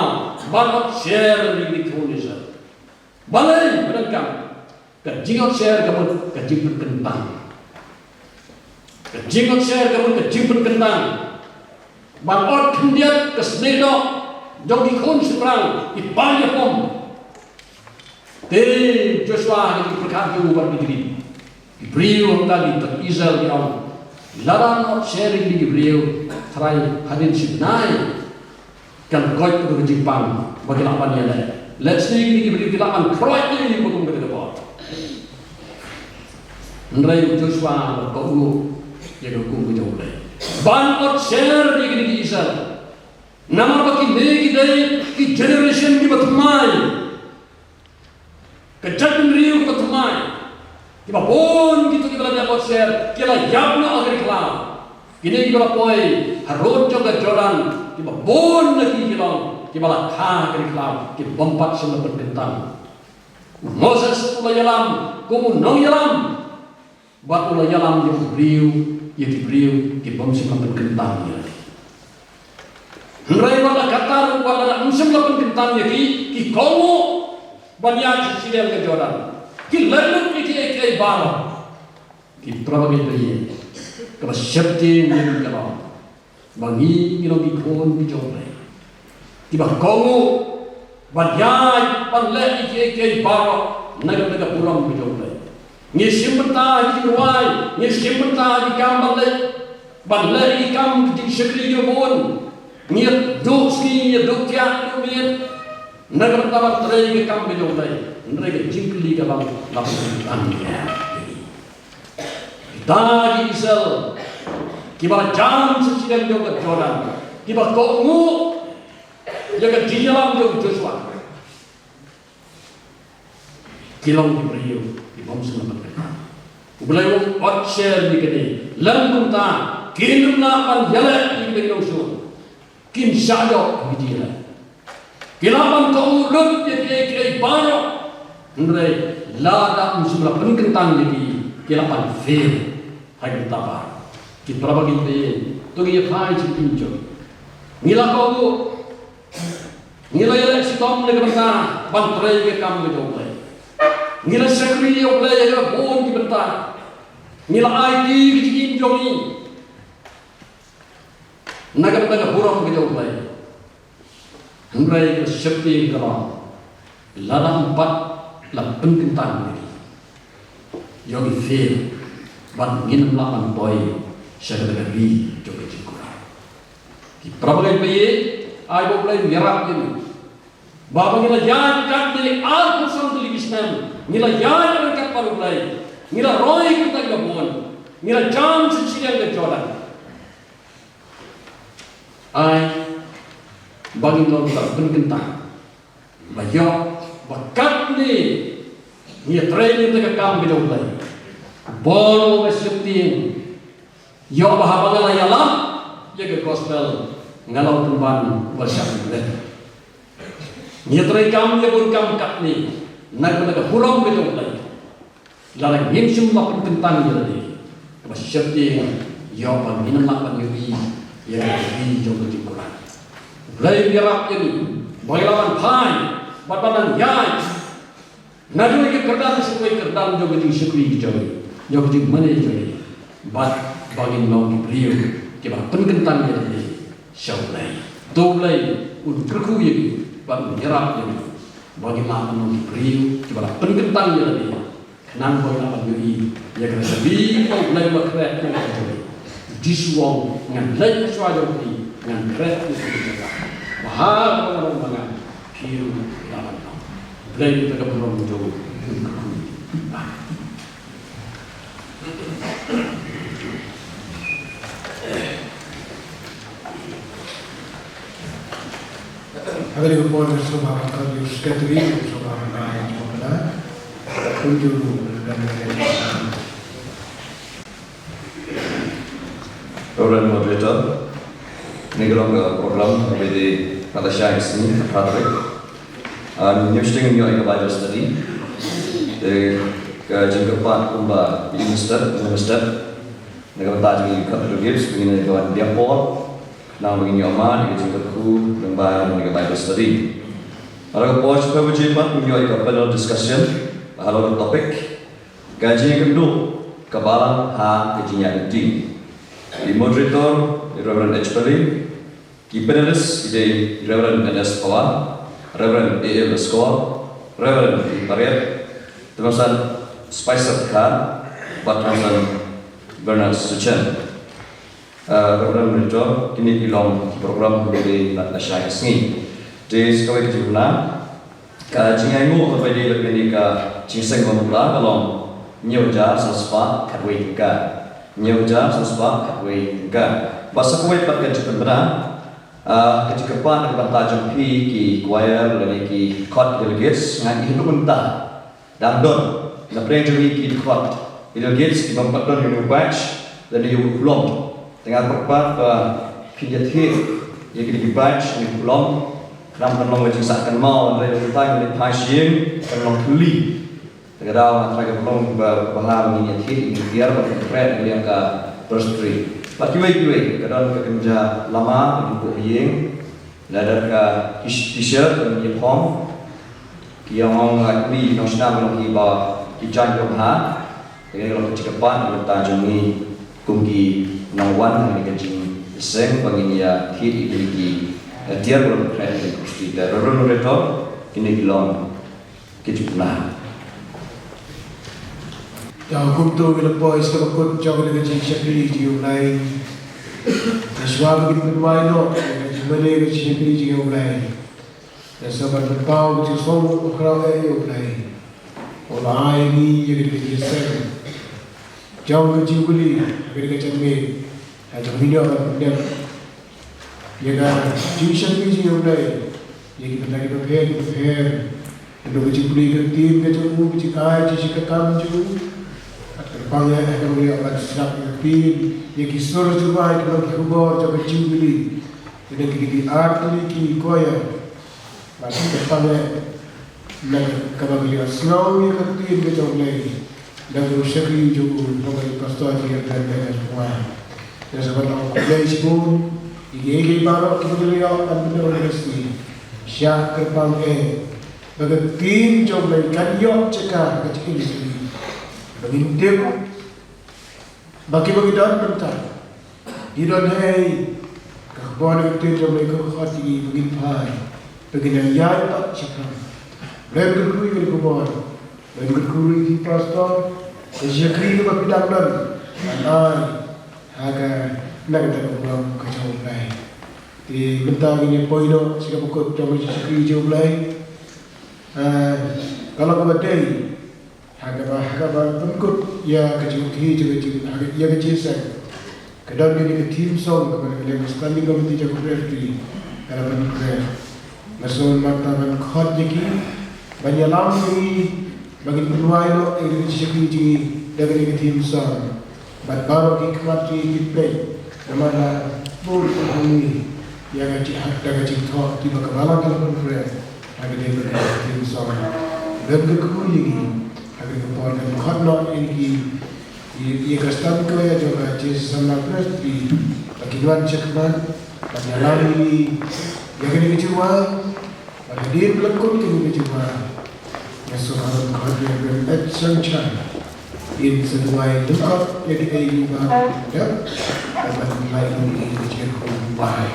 banget share di Indonesia balai berengkang kejingot share kamu kejimpen kentang kejingot share kamu kejimpen kentang bangor kendiat kesnedo jogi kun seberang ipanya pom te Joshua yang berkata buat diri beliau tadi terizal di awal larang sharing di beliau try hadir sidnai kan koi ke Jepang bagi lapan dia lah. Let's say ini beri lapan proyek ini bukan kita buat. Nrai Joshua berkau jadi hukum kejauh lagi. Ban share di kini Israel. Nama bagi lagi dari ki generation di batumai. Kejadian riu di batumai. Kita pun gitu kita lihat share. Kita yabna agar kelam. Kini kita poi harus jaga Jordan. Kita pun lagi kita lah kah agar kelam. Kita bompat semua berkentang. Moses pula yalam, kumu nong yalam. Buat pula yalam yang beriu, kita bom semua berkentang ya. Henry wala katar wala unsum la berkentang ya ki komo banyak sidel ke Jordan. Ki lalu ki bala. Ki probably bayi. Kalau syaitan yang kalau bangi kilo bikon bijolai. Tiba komo banyak panleh ki bala naga puram bijolai. Ngisim benta di ruai, ngisim benta di kamar le, banleh ikam di sekli jobon. Niat duk ski, niat duk tiak, niat naga tabat terai ke kam bijolai. Mereka jingkli ke dalam tangga. Dari Israel, kibar jam sesidang juga Jordan, kibar komu, jaga dialam juga Joshua. Kilang diberiu, dibom semua mereka. Ubelai share di kene, lambung ta, kinum lapan jalan di kene usul, kin syado bijila. Kilapan kau lut jadi banyak. Nrai lada unsur penkentang lagi kilapan fail hai tabar ki prabagi be to ye phai chi pinjo ngila ko du ngila ye si tom le banta ban trai ke kam ge doi ngila sakri ye oble ye bon ki banta ngila IT ki kim jomi naga naga buram ge doi nrai ke shakti kara lada empat la penkentang lagi yogi fail ban ngin lapan boy syagada ri jogi cikura ki prabagai baye ay bo play yarap ini baba ngila yan kat ni al kusam tuli bisnam ngila yan kat paru play ngila roy kita gabon ngila jam sisian ke Jordan ay bagi lo penkentang bayo bakat ni dia training dekat kami bidang lain. Bolu mesyuting, yo bahagia lah yalam, jaga gospel ngalau temban bersama mereka. Dia training kami dia pun kami kat ni, nak pulang bidang lain. Lalu ngimsum makan kentang jadi, mesyuting, yo minum makan yubi, ya yubi jauh berjikuran. Lain biarap ini, baylawan pai. Bapak yai, nadu ke kerdan sesuai kerdan juga di sekui jauh, jauh di mana jauh, bagi long beliau, kita penkentang jadi syawlai, doblai, berku ini, bagi nyerap ini, bagi makan long beliau, kita penkentang jadi, kenang boleh apa jadi, ya kerana lebih kau boleh berkerja dengan jauh, disuang dengan lain sesuatu ini, dengan kerja itu juga, bahar orang banyak. Hiu lawan kau, belai kita berang jauh. Agar itu boleh bersama kali sekali bersama naik mana, kunjung dan Reverend Moderator, ini kalau program di Malaysia ini Patrick, nyusting nyo ika Bible study, ke jengkepat kumba minister, nagkapunta dyan yung Catholic Gibbs, begini nagawan diapor, na begini oman, ika jengkepku, nagbayan ng Bible study. Para po sa kawajiban, nyo ika panel discussion, halo ng topik, gaji yang kedua, kabalang ha gajinya inti. Di moderator, Reverend H. Perry, di panelis, di Reverend N.S. Pawan, Reverend A.L. Skor, Reverend Pariat, Teman Spicer Khan, Teman Bernard Suchen. Reverend Moderator, kini ilong program dari Nasyai Sengi. Di sekawai kejibuna, jingai mu kepada lebih ka jingseng memula kalau nyoja saspa kadwei ka. Nyoja saspa kadwei ka. Bahasa kuwait pakai benar. Kejikapan dapat tajam ki choir dan ki court delegates ngan hidup mentah dangdon na prejuri ki court delegates di memperton yang batch dan yang belum dengan perpat pinjat yang di batch yang belum dalam penolong menjelaskan mau dari tentang dari pasien penolong tuli tegadaw antara penolong bahar ini ini biar berkeret yang ke terstri. Pakiwai kadang kerja lama di Pohiyeng, ladar ke t-shirt dan uniform, yang lagi nasional belum tiba dijan belum ha, jadi kalau kecikapan kita jumi kunci nawan yang dikecing seng bagi dia hit ini dia belum keren kursi dari Reverend Moderator ini belum kecikapan. Yang kumtu bila boys kalau kut jauh dengan cakri dia mulai, naswa begini bermain no, cuma ni cakri dia mulai, nasab bertau tu semua kerana dia mulai, orang ini jadi kerja jauh kerja beli, kerja cakri, ada video kan dia, dia kan cakri dia mulai, jadi kita prepare, ada kerja beli kerja kerja tu, kerja kaya, kerja kamu Panggil akan melihat pada sedap yang yang kisah juga itu lagi kubur jaga cibuli, jadi kita art lagi koya, masih terpanggil nak kalau melihat snow yang kerja betul lagi, dan berusaha juga untuk pastor yang berada semua, dan sebab orang kerja pun, ini baru kita lihat dan benar lagi, siap terpanggil, bagi tim juga kan yok cekar kecil ini. Mengintip bagi dan bentar di dalam hai kawan itu jomai hati mengintai begini ya tak cakap mereka berkuri kawan mereka berkuri di pastor sejakri itu berdang dan agar nak ada program kacau lain di bentar ini poino jika bukan jomai sejakri jauh lain kalau kemudian Hagaba pengikut ya kecil ya kecil saya. Kadang dia tim song kepada kalian standing committee jago referee harapan prayer. Masun martaban khot jeki banyak lami bagi penuai lo ini cikgu dari tim song. Baru hikmat di play. Namanya bul ini yang kecil thot tiba kepala telepon prayer. Ada dia berkata tim song. Dan kekuyi agar kepada khotno ini ia kastam ko ya juga Jesus sama Kristi bagi Tuhan cekman pada lari yang ini kecewa pada dia berlakon kini kecewa Yesus harus khotno berat sangat in sesuai dekat jadi ini bahagia dapat melayani ini kecewa baik.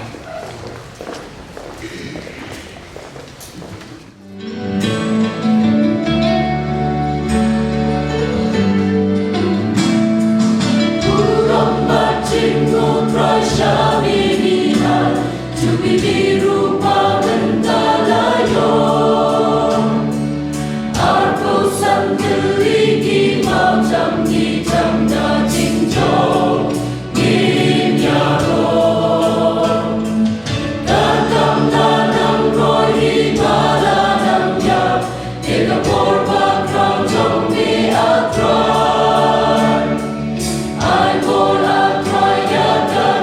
I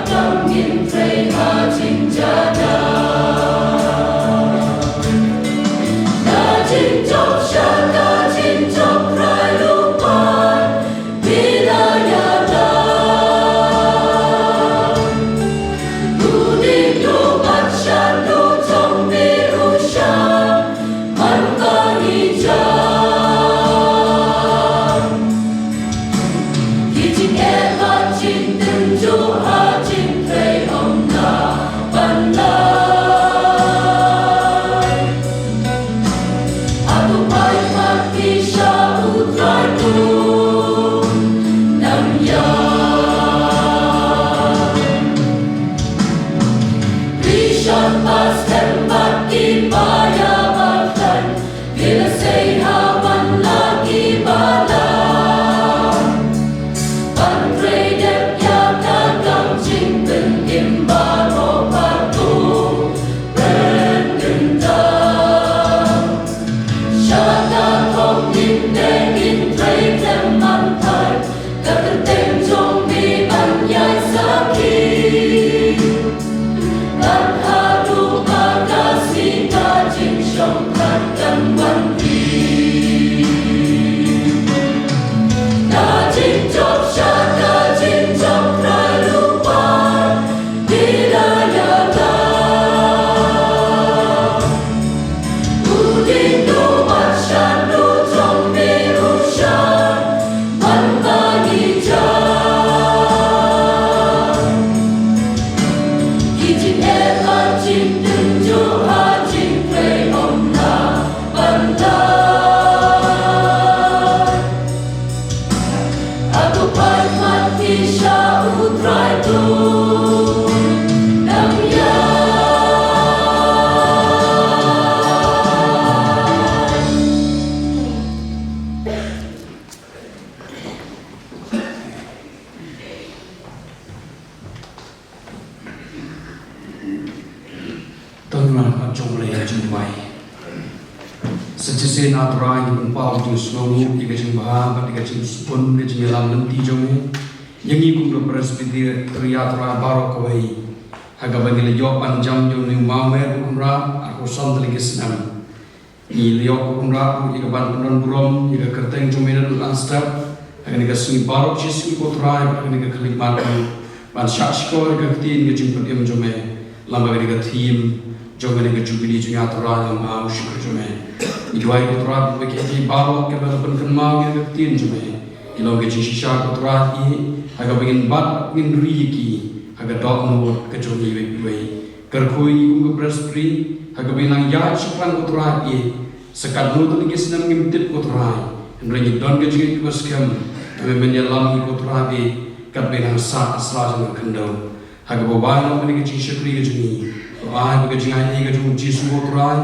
Tuhan jong le jong bai sejese na trai ni pau jong slomu iga jong ba ba iga jong spun ni jong lam nanti jong yangi kum do presbyter triatra baro kawai haga bagi le jo panjang jong ni mau mer kum ra aku som tele gesnam ni le yo kum ra iga ban non burom iga kerteng jong mer lan step haga ni gasni baro jesu ko trai haga ni klik mar ban shashko iga tin ni jong pem jong me lamba iga theme jom ni jubilee junya tora lam au shukr jome idwai ko tora be ke baro ke ba ban kan ma ge tin jome kilo ge shisha ko tora i aga begin bat ngin ri ki aga dog no ke joni we kar khoi ku ge prespri aga binang ya shukran ko tora i sekat no to ge sinam ngim tip ko tora ngi don ge ji ko skam me men ya lam ko tora i kat binang sa asla jang kando aga bo ba no ge ji shukri ge joni ai cái chuyện này cái chuyện chỉ số một rai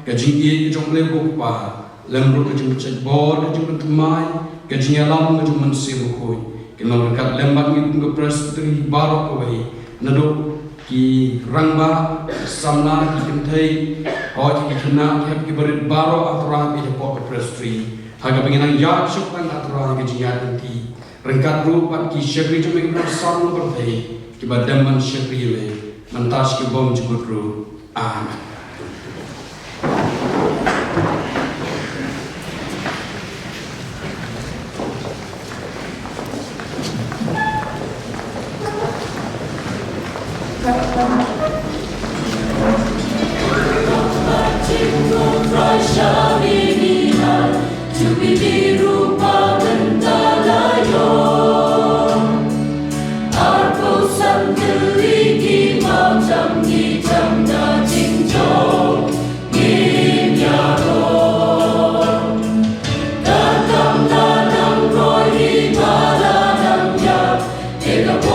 cái chuyện gì cái chuyện lấy bộ bà làm rồi cái chuyện chạy bò cái chuyện mình mai cái chuyện làm cái chuyện mình xem một hồi cái nó cái làm bắt mình cũng cái presbytery baru cái vậy nó đâu ki rang ba samna ki kim thei ho ki khna ki barit baro atura bi ko presbytery haga pengenang ya syukran atura ki jian ti rengkat rupat ki syakri tu mi sam no berthei ki badam man syakri le mantas ki bom jukru amen. Take a